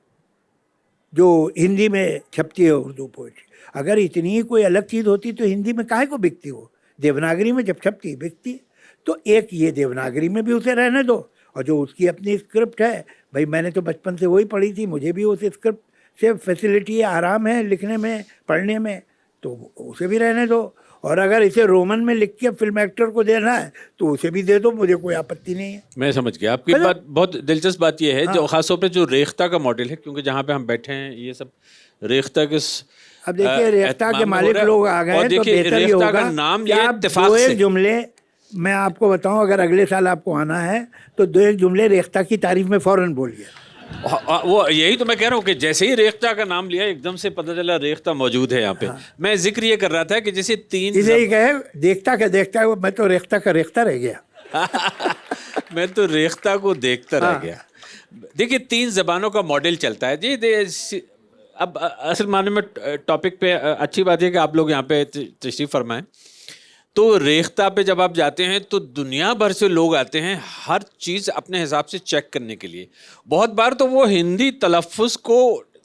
जो हिंदी में छपती है उर्दू पोइट्री। अगर इतनी ही कोई अलग चीज़ होती तो हिंदी में काहे को बिकती हो? देवनागरी में जब छपती बिकती है। तो एक ये देवनागरी में भी उसे रहने दो, और जो उसकी अपनी स्क्रिप्ट है, भाई मैंने तो बचपन से वही पढ़ी थी, मुझे भी उस स्क्रिप्ट से फैसिलिटी है, आराम है लिखने में पढ़ने में, तो उसे भी रहने दो। और अगर इसे रोमन में लिख के फिल्म एक्टर को देना है तो उसे भी दे दो, मुझे कोई आपत्ति नहीं है। मैं समझ गया आपकी बात। बहुत दिलचस्प बात यह है जो खासतौर पे जो रेख्ता का मॉडल है, क्योंकि जहाँ पे हम बैठे हैं ये सब रेख्ता के अब देखिए रेख्ता के मालिक लोग आ गए, तो बेहतर ये होगा नाम कि आप दो एक जुमले, मैं आपको बताऊं, अगर अगले साल आपको आना है तो दो एक जुमले रेख्ता की तारीफ में फौरन बोलिए। वो यही तो मैं कह रहा हूँ कि जैसे ही रेख्ता का नाम लिया एकदम से पता चला रेख्ता मौजूद है यहाँ पे। मैं जिक्र ये कर रहा था कि जैसे तीन, इसे ही कहे देखता मैं तो रेख्ता का रेख्ता रह गया। मैं तो रेख्ता को देखता रह गया। देखिए 3 ज़बानों का मॉडल चलता है जी। अब असल माने में टॉपिक पे अच्छी बात है कि आप लोग यहाँ पे तशरीफ़ फरमाएं। तो रेख्ता पे जब आप जाते हैं तो दुनिया भर से लोग आते हैं हर चीज़ अपने हिसाब से चेक करने के लिए। बहुत बार तो वो हिंदी तलफ़्फ़ुज़ को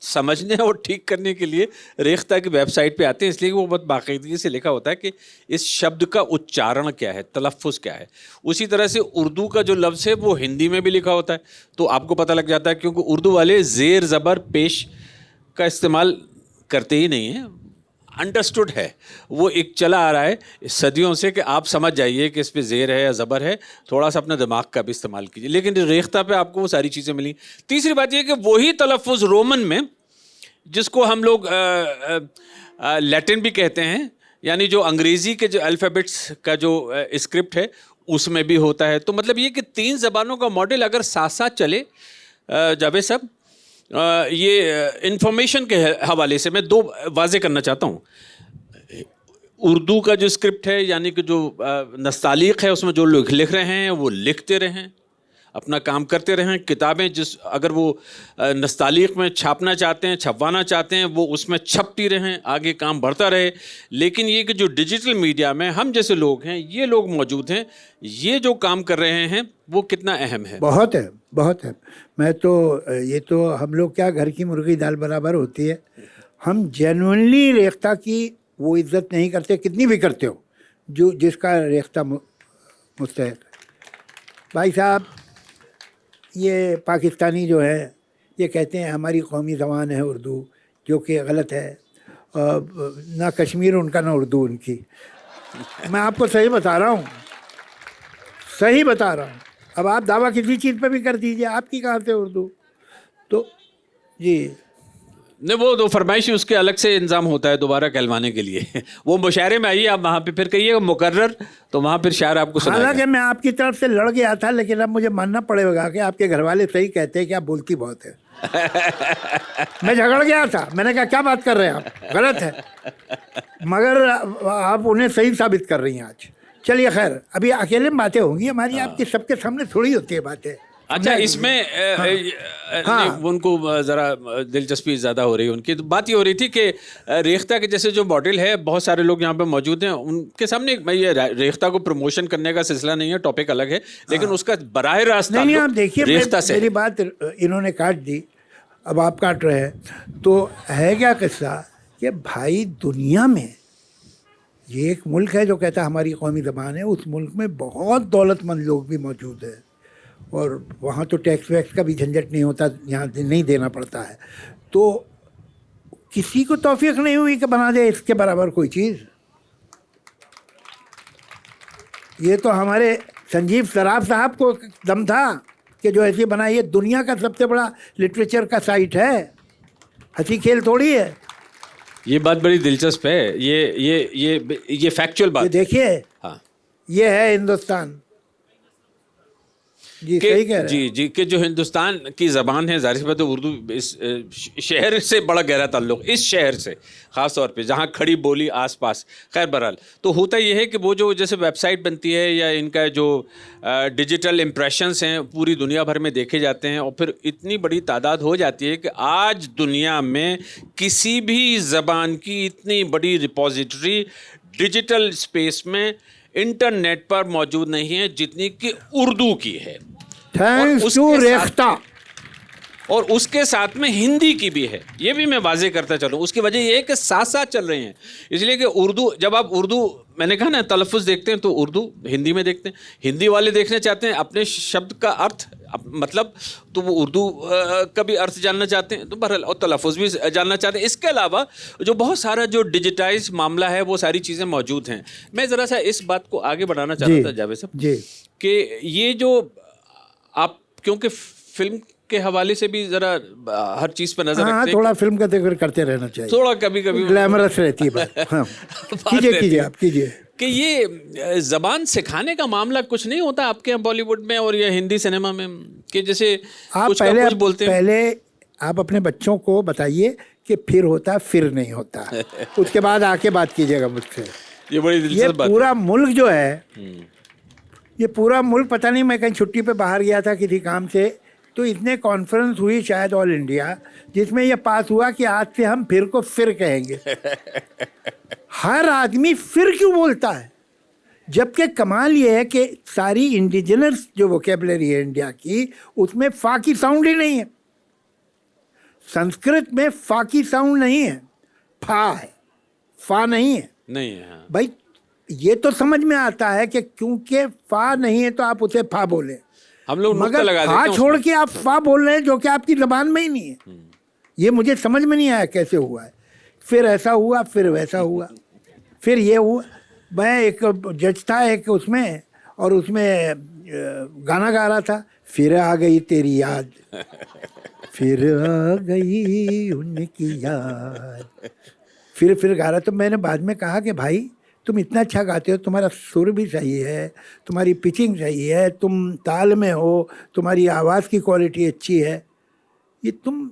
समझने और ठीक करने के लिए रेख्ता की वेबसाइट पे आते हैं, इसलिए वो बहुत बाकायदगी से लिखा होता है कि इस शब्द का उच्चारण क्या है, तलफ़्फ़ुज़ क्या है। उसी तरह से उर्दू का जो लफ्ज़ है वो हिंदी में भी लिखा होता है, तो आपको पता लग जाता है, क्योंकि उर्दू वाले ज़ेर ज़बर पेश का इस्तेमाल करते ही नहीं हैं। अंडरस्टूड है, वो एक चला आ रहा है सदियों से कि आप समझ जाइए कि इस पे ज़ेर है या ज़बर है, थोड़ा सा अपने दिमाग का भी इस्तेमाल कीजिए। लेकिन रेख्ता पे आपको वो सारी चीज़ें मिली। तीसरी बात ये कि वही तलफ़्फ़ुज़ रोमन में, जिसको हम लोग लैटिन भी कहते हैं, यानी जो अंग्रेज़ी के जो अल्फ़ाबेट्स का जो स्क्रिप्ट है उसमें भी होता है। तो मतलब ये कि 3 ज़बानों का मॉडल अगर साथ साथ चले, जावेद साहब, ये इंफॉर्मेशन के हवाले से मैं 2 वाज़े करना चाहता हूँ। उर्दू का जो स्क्रिप्ट है, यानी कि जो नस्तालीक है, उसमें जो लोग लिख रहे हैं वो लिखते रहें, अपना काम करते रहें। किताबें जिस अगर वो नस्तालीक में छापना चाहते हैं, छपवाना चाहते हैं, वो उसमें छपती रहें, आगे काम बढ़ता रहे। लेकिन ये कि जो डिजिटल मीडिया में हम जैसे लोग हैं, ये लोग मौजूद हैं, ये जो काम कर रहे हैं वो कितना अहम है? बहुत है, बहुत है। मैं तो ये तो हम लोग क्या घर की मुर्गी दाल बराबर होती है। हम जेन्युइनली रेख्ता की वो इज्जत नहीं करते, कितनी भी करते हो, जो जिसका रेख्ता मुस्तहक। भाई साहब, ये पाकिस्तानी जो है ये कहते हैं हमारी कौमी ज़बान है उर्दू, जो कि गलत है। ना कश्मीर उनका ना उर्दू उनकी। मैं आपको सही बता रहा हूँ, सही बता रहा हूँ। अब आप दावा किसी चीज़ पे भी कर दीजिए, आपकी कहाँ से उर्दू? तो जी नहीं, वो तो फरमाइशी उसके अलग से इंतजाम होता है दोबारा कहलवाने के लिए। वो मुशायरे में आइए, आप वहाँ पे फिर कहिएगा मुकर्रर, तो वहाँ फिर शायर आपको सुनाएगा। हालांकि मैं आपकी तरफ से लड़ गया था, लेकिन अब मुझे मानना पड़ेगा कि आपके घर वाले सही कहते हैं कि आप बोलती बहुत है। मैं झगड़ गया था, मैंने कहा क्या बात कर रहे हैं आप, गलत है। मगर आप उन्हें सही साबित कर रही हैं आज। चलिए खैर, अभी अकेले में बातें होंगी हमारी, आपकी सबके सामने थोड़ी होती है बातें। अच्छा, इसमें हाँ। उनको ज़रा दिलचस्पी ज़्यादा हो रही है उनकी। तो बात ये हो रही थी कि रेख्ता के जैसे जो मॉडल है, बहुत सारे लोग यहाँ पे मौजूद हैं, उनके सामने मैं ये रेख्ता को प्रमोशन करने का सिलसिला नहीं है, टॉपिक अलग है, लेकिन उसका बराह रास्त नहीं, आप देखिए, रेख्ता से मेरी बात इन्होंने काट दी, अब आप काट रहे हैं। तो है क्या किस्सा कि भाई दुनिया में ये एक मुल्क है जो कहता है हमारी कौमी ज़बान है, उस मुल्क में बहुत दौलतमंद लोग भी मौजूद हैं, और वहाँ तो टैक्स वैक्स का भी झंझट नहीं होता, यहाँ नहीं देना पड़ता है। तो किसी को तौफीक नहीं हुई कि बना दे इसके बराबर कोई चीज़। ये तो हमारे संजीव सराफ साहब को दम था कि जो ऐसी बनाई है, दुनिया का सबसे बड़ा लिटरेचर का साइट है, हंसी खेल थोड़ी है। ये बात बड़ी दिलचस्प है, ये फैक्चुअल बात ये देखिए, हाँ, ये है हिंदुस्तान। जी सही कह रहे हैं। जी कि जो हिंदुस्तान की ज़बान है, ज़ाहिर सी बात है उर्दू इस शहर से बड़ा गहरा ताल्लुक़, इस शहर से ख़ास तौर पे जहाँ खड़ी बोली आसपास। खैर बहरहाल, तो होता ये है कि वो जो जैसे वेबसाइट बनती है या इनका जो डिजिटल इम्प्रेशंस हैं पूरी दुनिया भर में देखे जाते हैं, और फिर इतनी बड़ी तादाद हो जाती है कि आज दुनिया में किसी भी ज़बान की इतनी बड़ी रिपोजिटरी डिजिटल स्पेस में इंटरनेट पर मौजूद नहीं है जितनी कि उर्दू की है। Thanks to Rekhta. और उसके साथ में हिंदी की भी है, ये भी मैं वाजे करता चलूँ। उसकी वजह ये है कि साथ साथ चल रहे हैं, इसलिए कि उर्दू, जब आप उर्दू, मैंने कहा ना, तलफ़ुज़ देखते हैं तो उर्दू हिंदी में देखते हैं, हिंदी वाले देखना चाहते हैं अपने शब्द का अर्थ, मतलब, तो वो उर्दू का भी अर्थ जानना चाहते हैं, तो बहरहाल, और तलफ़ुज़ भी जानना चाहते हैं। इसके अलावा जो बहुत सारा जो डिजिटाइज मामला है, वो सारी चीज़ें मौजूद हैं। मैं ज़रा सा इस बात को आगे बढ़ाना चाह रहा था जावेद साहब जी, कि ये जो आप, क्योंकि फिल्म के हवाले से भी ज़रा हर चीज़ पर नज़र रखते हैं, थोड़ा फिल्म का जिक्र करते रहना चाहिए, थोड़ा कभी कभी ग्लैमरस रहती है बात। हाँ, कीजिए आप कीजिए। कि ये ज़बान सिखाने का मामला कुछ नहीं होता आपके यहाँ बॉलीवुड में और या हिंदी सिनेमा में, कि जैसे आप कुछ का कुछ बोलते हैं। पहले आप अपने बच्चों को बताइए कि फिर होता फिर नहीं होता, उसके बाद आके बात कीजिएगा मुझसे। ये बड़ी ये दिलचस्प बात पूरा मुल्क जो है, ये पूरा मुल्क, पता नहीं, मैं कहीं छुट्टी पे बाहर गया था किसी काम से, तो इतने कॉन्फ्रेंस हुई शायद ऑल इंडिया, जिसमें ये पास हुआ कि आज से हम फिर को फिर कहेंगे। हर आदमी फिर क्यों बोलता है, जबकि कमाल ये है कि सारी इंडिजिनस जो वोकेबलरी है इंडिया की, उसमें फा की साउंड ही नहीं है। संस्कृत में फा की साउंड नहीं है, फा है, फा नहीं है। नहीं है, हाँ। भाई ये तो समझ में आता है कि क्योंकि फा नहीं है तो आप उसे फा बोले, हम लोग नुक्ता मगर लगा फा देते हैं छोड़ के आप फा बोल रहे हैं जो कि आपकी ज़बान में ही नहीं है। ये मुझे समझ में नहीं आया कैसे हुआ है। फिर ऐसा हुआ, फिर वैसा हुआ, फिर ये हुआ। मैं एक जज था एक उसमें, और उसमें गाना गा रहा था, फिर आ गई तेरी याद, फिर आ गई उनकी याद, फिर गा रहा। तो मैंने बाद में कहा कि भाई तुम इतना अच्छा गाते हो, तुम्हारा सुर भी सही है, तुम्हारी पिचिंग सही है, तुम ताल में हो, तुम्हारी आवाज़ की क्वालिटी अच्छी है, ये तुम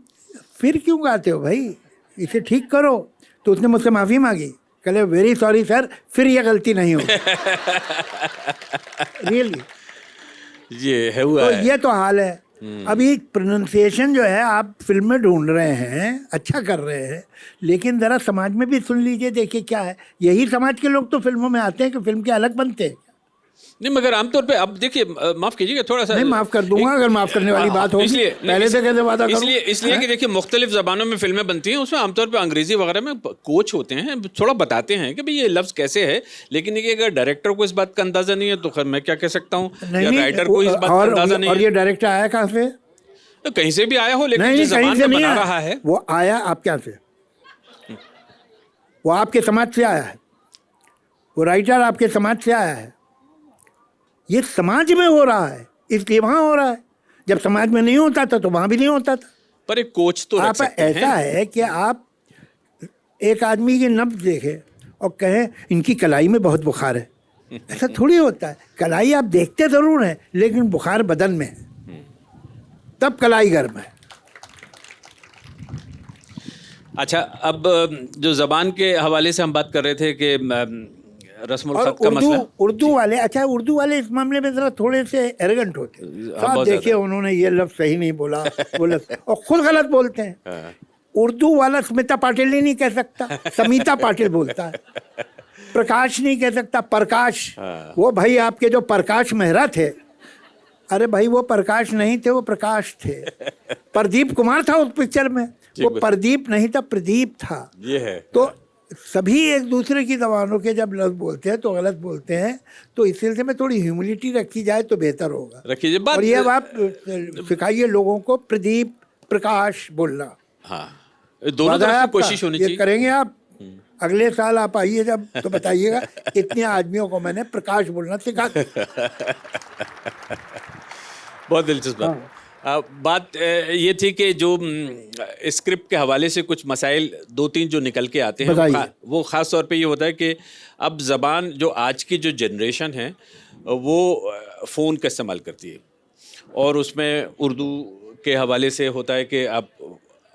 फिर क्यों गाते हो भाई, इसे ठीक करो। तो उसने मुझसे माफ़ी मांगी, कहले वेरी सॉरी सर, फिर ये गलती नहीं होगी। रियली ये है हुआ तो है। ये तो हाल है। अभी प्रोनाउंसिएशन जो है आप फिल्म में ढूंढ रहे हैं, अच्छा कर रहे हैं, लेकिन ज़रा समाज में भी सुन लीजिए, देखिए क्या है। यही समाज के लोग तो फिल्मों में आते हैं कि फिल्म के अलग बनते हैं। नहीं, मगर आमतौर पे अब देखिए, माफ कीजिएगा थोड़ा सा। नहीं, माफ़ कर दूंगा अगर माफ़ करने वाली बात होगी। इसलिए पहले से कैसे वादा करूं? इसलिए कि देखिए मुख्तलिफ ज़बानों में फिल्में बनती हैं, उसमें आमतौर पे अंग्रेजी वगैरह में कोच होते हैं, थोड़ा बताते हैं कि भाई ये लफ्ज़ कैसे है, लेकिन ये अगर डायरेक्टर को इस बात का अंदाज़ा नहीं है तो खैर मैं क्या कह सकता हूँ, या राइटर को इस बात का अंदाज़ा नहीं और है। ये डायरेक्टर आया कहाँ से? तो कहीं से भी आया हो, लेकिन नहीं, जिस कहीं ज़बान से में नहीं बना आया। रहा है वो आया आपके यहाँ से, वो आपके समाज से आया है, वो राइटर आपके समाज से आया है। ये समाज में हो रहा है इसलिए वहाँ हो रहा है। जब समाज में नहीं होता था तो वहाँ भी नहीं होता था। पर एक कोच तो रख आप सकते हैं। ऐसा है कि आप एक आदमी की नब्ज देखें और कहें इनकी कलाई में बहुत बुखार है, ऐसा थोड़ी होता है। कलाई आप देखते ज़रूर हैं लेकिन बुखार बदन में है, तब कलाई गर्म है। अच्छा, अब जो ज़बान के हवाले से हम बात कर रहे थे कि रस्मुल और खत का मसला। उर्दू वाले, अच्छा उर्दू वाले इस मामले में ज़रा थोड़े से एरोगेंट होते हैं। तो आप बहुत देखिए ज़्यादा। उन्होंने ये लफ्ज़ सही नहीं बोला, वो लफ्ज़ और खुद गलत बोलते हैं। हाँ। उर्दू वाला स्मिता पाटिल ही नहीं कह सकता, समीता पाटिल बोलता है। प्रकाश नहीं कह सकता, प्रकाश। हाँ। वो भाई आपके जो प्रकाश मेहरा थे, अरे भाई वो प्रकाश नहीं थे, वो प्रकाश थे। प्रदीप कुमार था उस पिक्चर में, वो प्रदीप नहीं था, प्रदीप था। ये है। तो सभी एक दूसरे की जबानों के जब लफ्ज़ बोलते हैं तो गलत बोलते हैं, तो इस सिलसिले में थोड़ी ह्यूमिलिटी रखी जाए तो बेहतर होगा। रखिए बात। और ये बात सिखाइए लोगों को प्रदीप प्रकाश बोलना। हाँ, दोनों वादा तरफ है से आपका? कोशिश होनी ये चाहिए। करेंगे आप? अगले साल आप आइए जब तो बताइएगा इतने आदमियों को मैंने प्रकाश बोलना सिखा दिया। बहुत दिलचस्प बात। बात ये थी कि जो स्क्रिप्ट के हवाले से कुछ मसाइल दो तीन जो निकल के आते हैं, बताइए। वो ख़ास तौर पे ये होता है कि अब ज़बान जो आज की जो जनरेशन है वो फ़ोन का इस्तेमाल करती है, और उसमें उर्दू के हवाले से होता है कि आप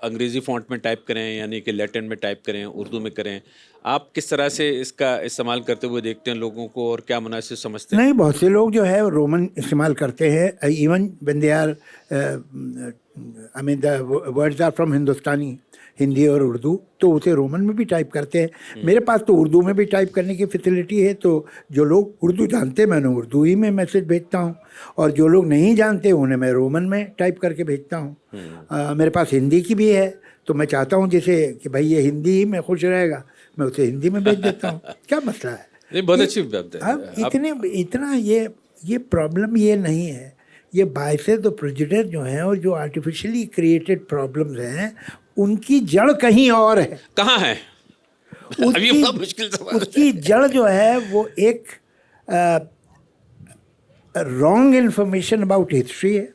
अंग्रेज़ी फ़ॉन्ट में टाइप करें, यानी कि लैटिन में टाइप करें, उर्दू में करें। आप किस तरह से इसका इस्तेमाल करते हुए देखते हैं लोगों को, और क्या मुनासिब समझते हैं? नहीं, बहुत से लोग जो है रोमन इस्तेमाल करते हैं। Even when they are I mean the words are from Hindustani, Hindi और उर्दू, तो उसे रोमन में भी टाइप करते हैं। मेरे पास तो उर्दू में भी टाइप करने की फैसिलिटी है, तो जो लोग उर्दू जानते हैं मैं उन्हें उर्दू ही में मैसेज भेजता हूँ, और जो लोग नहीं जानते उन्हें मैं रोमन में टाइप करके भेजता हूँ। मेरे पास हिंदी की भी है, तो मैं चाहता हूँ जैसे कि भाई ये हिंदी में खुश रहेगा, मैं उसे हिंदी में भेज देता हूँ। क्या मसला है? नहीं, बहुत अच्छी बात है। अब इतना ये प्रॉब्लम ये नहीं है। ये बायसेस और प्रेजुडिस जो हैं और जो आर्टिफिशियली क्रिएटेड प्रॉब्लम्स हैं, उनकी जड़ कहीं और है। कहाँ है? अभी बड़ा मुश्किल सवाल है। उसकी जड़ जो है वो एक रॉन्ग इन्फॉर्मेशन अबाउट हिस्ट्री है,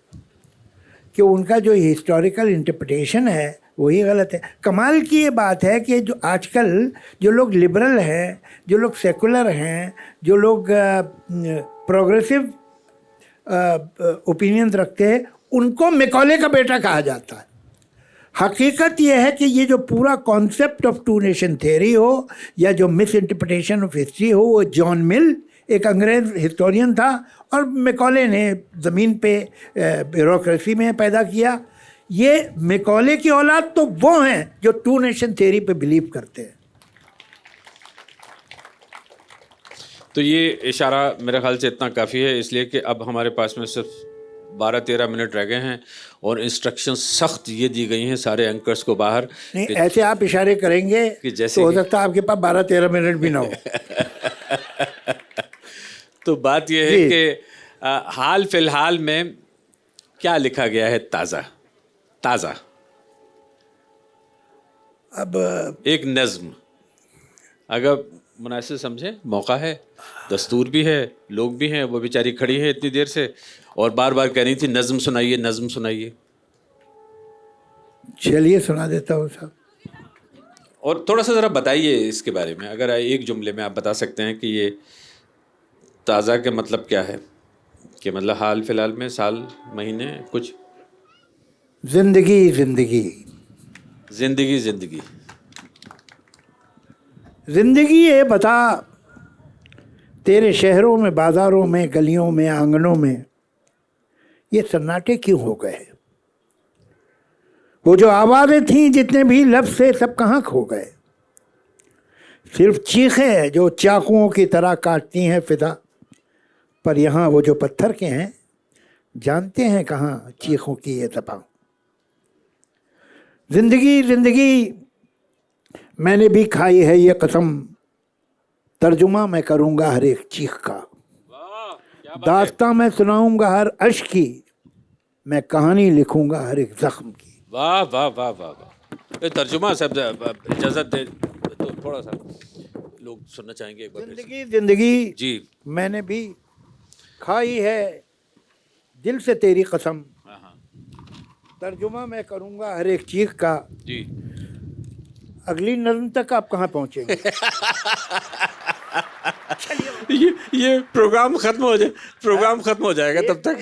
कि उनका जो हिस्टोरिकल इंटरप्रिटेशन है वही गलत है। कमाल की ये बात है कि जो आजकल जो लोग लिबरल हैं, जो लोग सेकुलर हैं, जो लोग प्रोग्रेसिव ओपिनियंस रखते हैं, उनको मैकॉले का बेटा कहा जाता है। हकीकत यह है कि ये जो पूरा concept of two nation theory हो या जो मिस इंटरप्रिटेशन ऑफ हिस्ट्री हो, वो जॉन मिल एक अंग्रेज हिस्टोरियन था, और मैकॉले ने ज़मीन पे ब्यूरोक्रेसी में पैदा किया। ये मैकॉले की औलाद तो वो हैं जो टू नेशन थ्योरी पे बिलीव करते हैं। तो ये इशारा मेरे ख्याल से इतना काफ़ी है, इसलिए कि अब हमारे पास में सिर्फ 12-13 मिनट रह गए हैं, और इंस्ट्रक्शन सख्त ये दी गई हैं सारे एंकर्स को बाहर। नहीं, ऐसे आप इशारे करेंगे कि जैसे तो हो सकता है आपके पास 12-13 मिनट भी ना हो। तो बात यह है कि हाल फिलहाल में क्या लिखा गया है ताज़ा अब एक नज़्म, अगर मुनासिब समझे, मौका है, दस्तूर भी है, लोग भी हैं, वो बेचारी खड़ी है इतनी देर से और बार बार कह रही थी नज़्म सुनाइए, नज़्म सुनाइए। चलिए सुना देता हूँ साहब। और थोड़ा सा ज़रा बताइए इसके बारे में, अगर एक जुमले में आप बता सकते हैं कि ये ताज़ा के मतलब क्या है, कि मतलब हाल फिलहाल में, साल, महीने, कुछ। जिंदगी जिंदगी जिंदगी जिंदगी जिंदगी ये बता, तेरे शहरों में, बाज़ारों में, गलियों में, आंगनों में ये सन्नाटे क्यों हो गए? वो जो आवाज़ें थीं, जितने भी लफ्ज़ थे, सब कहाँ खो गए? सिर्फ चीखें हैं जो चाकुओं की तरह काटती हैं फिजा, पर यहाँ वो जो पत्थर के हैं, जानते हैं कहाँ चीखों की ये ज़बां। जिंदगी जिंदगी मैंने भी खाई है ये कसम, तर्जुमा मैं करूँगा हर एक चीख का, दास्तां मैं सुनाऊँगा हर अश्क की, मैं कहानी लिखूँगा हर एक ज़ख्म की। वाह वाह वाह वाह वाह। ये तर्जुमा सब इजाज़त दे तो थोड़ा सा लोग सुनना चाहेंगे एक बार फिर से। जिंदगी जिंदगी जी मैंने भी खाई है दिल से तेरी कसम, हाँ हाँ तर्जुमा मैं करूँगा हर एक चीख का। जी। अगली नज़्म तक आप कहाँ पहुँचेंगे? ये प्रोग्राम खत्म हो जाए, प्रोग्राम खत्म हो जाएगा तब तक।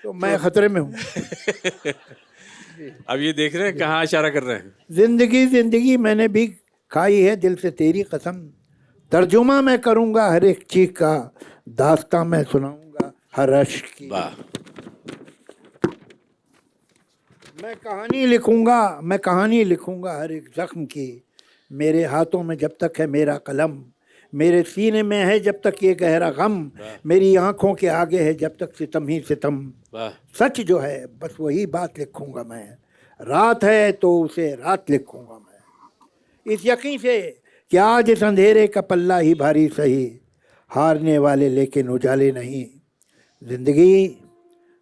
तो मैं खतरे में हूँ। अब ये देख रहे हैं कहाँ इशारा कर रहे हैं। जिंदगी जिंदगी मैंने भी खाई है दिल से तेरी कसम, तर्जुमा मैं करूँगा हर एक चीख का, दास्तां मैं सुनाऊँगा हर अश्क की। वाह। मैं कहानी लिखूँगा हर एक ज़ख्म की, मेरे हाथों में जब तक है मेरा कलम, मेरे सीने में है जब तक ये गहरा गम, मेरी आँखों के आगे है जब तक सितम ही सितम। वाह। सच जो है बस वही बात लिखूँगा मैं, रात है तो उसे रात लिखूँगा मैं, इस यकीन से कि आज इस अंधेरे का पल्ला ही भारी सही, हारने वाले लेकिन उजाले नहीं। ज़िंदगी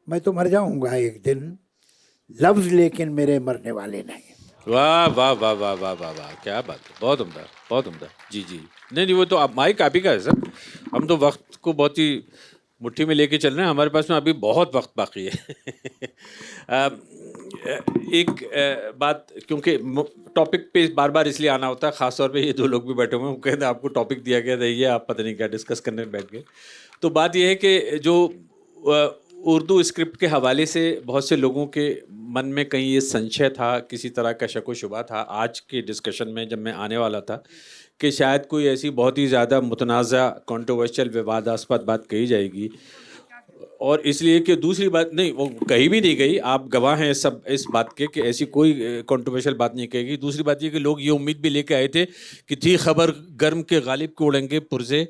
मैं तो मर जाऊँगा एक दिन, लफ्ज़ लेकिन मेरे मरने वाले नहीं। वाह वाह वाह वाह वाह वाह वाह, क्या बात है, बहुत उम्दा, बहुत उम्दा। जी जी, नहीं नहीं, वो तो आप माइक आप ही का है सर, हम तो वक्त को बहुत ही मुट्ठी में लेके चल रहे हैं, हमारे पास में अभी बहुत वक्त बाकी है। एक बात, क्योंकि टॉपिक पे बार बार इसलिए आना होता है, ख़ास तौर पे ये दो लोग भी बैठे हुए हैं, वो कहते हैं आपको टॉपिक दिया गया था, ये आप पता नहीं क्या डिस्कस करने बैठ गए। तो बात ये है कि जो उर्दू स्क्रिप्ट के हवाले से बहुत से लोगों के मन में कहीं ये संशय था, किसी तरह का शक व शुबा था, आज के डिस्कशन में जब मैं आने वाला था कि शायद कोई ऐसी बहुत ही ज़्यादा मुतनाज़ा कंट्रोवर्शियल विवादास्पद बात कही जाएगी, और इसलिए कि दूसरी बात नहीं, वो कहीं भी नहीं गई, आप गवाह हैं सब इस बात के कि ऐसी कोई कंट्रोवर्शियल बात नहीं कहेगी। दूसरी बात ये कि लोग ये उम्मीद भी लेके आए थे कि थी खबर गर्म के गालिब को उड़ेंगे पुरजे,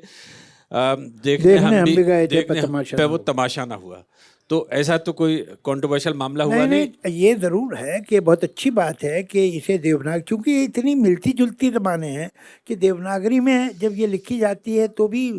देखने हम भी गए थे पर वो तमाशा ना हुआ। तो ऐसा तो कोई कंट्रोवर्शियल मामला हुआ नहीं। ये ज़रूर है कि बहुत अच्छी बात है कि इसे देवनागरी, क्योंकि ये इतनी मिलती जुलती ज़बानें हैं कि देवनागरी में जब ये लिखी जाती है तो भी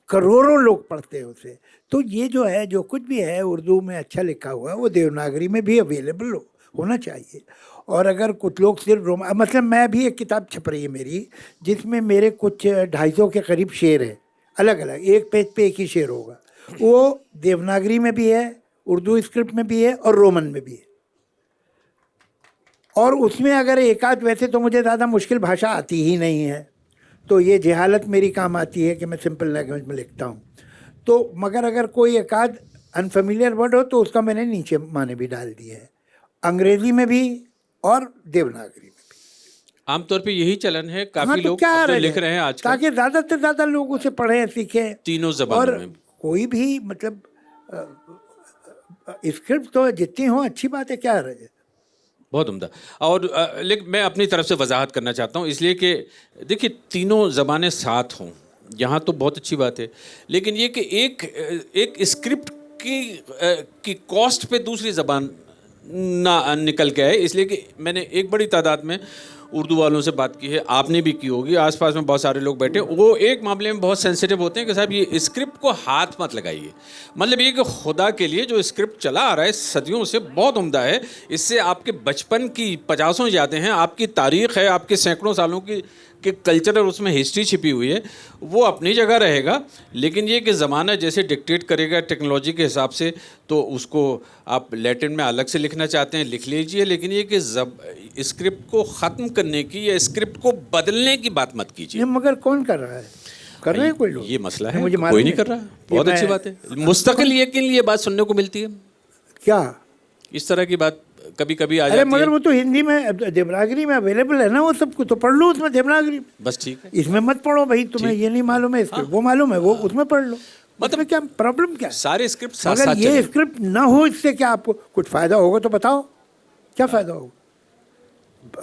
करोड़ों लोग पढ़ते हैं उसे। तो ये जो है, जो कुछ भी है उर्दू में अच्छा लिखा हुआ, वो देवनागरी में भी अवेलेबल होना चाहिए। और अगर कुछ लोग सिर्फ मतलब मैं भी एक किताब छप रही है मेरी, जिसमें मेरे कुछ 250 के करीब शेर हैं, अलग अलग, एक पेज पे एक ही शेर होगा, वो देवनागरी में भी है, उर्दू स्क्रिप्ट में भी है और रोमन में भी है। और उसमें अगर एक आध, वैसे तो मुझे ज़्यादा मुश्किल भाषा आती ही नहीं है, तो ये जहालत मेरी काम आती है कि मैं सिंपल लैंग्वेज में लिखता हूँ। तो मगर अगर कोई एक आध अनफेमिलियर वर्ड हो तो उसका मैंने नीचे माने भी डाल दिए हैं, अंग्रेज़ी में भी और देवनागरी में भी। आमतौर पे यही चलन है, काफ़ी हाँ, तो लोग क्या जो लिख रहे हैं आज, ताकि ज़्यादा से ज़्यादा लोग उसे पढ़ें सीखें तीनों ज़बानों में। कोई भी मतलब स्क्रिप्ट तो जितनी हो अच्छी बात है, क्या है। बहुत उम्दा। और लेकिन मैं अपनी तरफ से वजाहत करना चाहता हूँ, इसलिए कि देखिए तीनों ज़बानें साथ हों यहाँ तो बहुत अच्छी बात है, लेकिन ये कि एक स्क्रिप्ट की कॉस्ट पे दूसरी ज़बान ना निकल के आए, इसलिए कि मैंने एक बड़ी तादाद में उर्दू वालों से बात की है, आपने भी की होगी, आसपास में बहुत सारे लोग बैठे, वो एक मामले में बहुत सेंसिटिव होते हैं कि साहब ये स्क्रिप्ट को हाथ मत लगाइए। मतलब ये कि खुदा के लिए जो स्क्रिप्ट चला आ रहा है सदियों से, बहुत उम्दा है, इससे आपके बचपन की 50 यादें हैं, आपकी तारीख़ है, आपके सैकड़ों सालों की कि कल्चर और उसमें हिस्ट्री छिपी हुई है, वो अपनी जगह रहेगा। लेकिन ये कि ज़माना जैसे डिक्टेट करेगा टेक्नोलॉजी के हिसाब से, तो उसको आप लैटिन में अलग से लिखना चाहते हैं लिख लीजिए, लेकिन ये कि स्क्रिप्ट को ख़त्म करने की या स्क्रिप्ट को बदलने की बात मत कीजिए। मगर कौन कर रहा है? कर रहे हैं कोई लोग? ये मसला है, मुझे कोई नहीं कर रहा। बहुत अच्छी बात है, मुस्तकिल ये के लिए बात सुनने को मिलती है। क्या इस तरह की बात कभी कभी आ जाती है? मगर वो तो हिंदी में देवनागरी में अवेलेबल है ना, वो सब कुछ तो पढ़ लो उसमें देवनागरी। बस ठीक है, इसमें मत पढ़ो भाई, तुम्हें ये नहीं मालूम है, इसके वो मालूम है, वो उसमें पढ़ लो। मतलब क्या प्रॉब्लम क्या है? सारे स्क्रिप्ट साथ अगर साथ ये चले। स्क्रिप्ट ना हो इससे क्या आपको कुछ फायदा होगा तो बताओ, क्या फायदा होगा?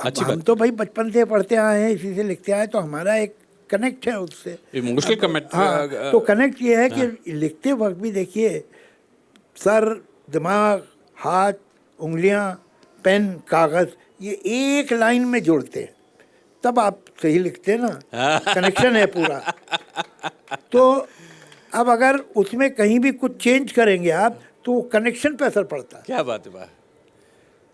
अच्छी हम बात। तो भाई बचपन से पढ़ते आए हैं, इसी से लिखते आए, तो हमारा एक कनेक्ट है उससे। Emotional comment. हाँ, तो कनेक्ट ये है कि लिखते वक्त भी देखिए, सर, दिमाग, हाथ, उंगलियां, पेन, कागज, ये एक लाइन में जोड़ते हैं, तब आप सही लिखते हैं ना, कनेक्शन है पूरा। तो अब अगर उसमें कहीं भी कुछ चेंज करेंगे आप, तो कनेक्शन पे असर पड़ता है। क्या बात है, वाह।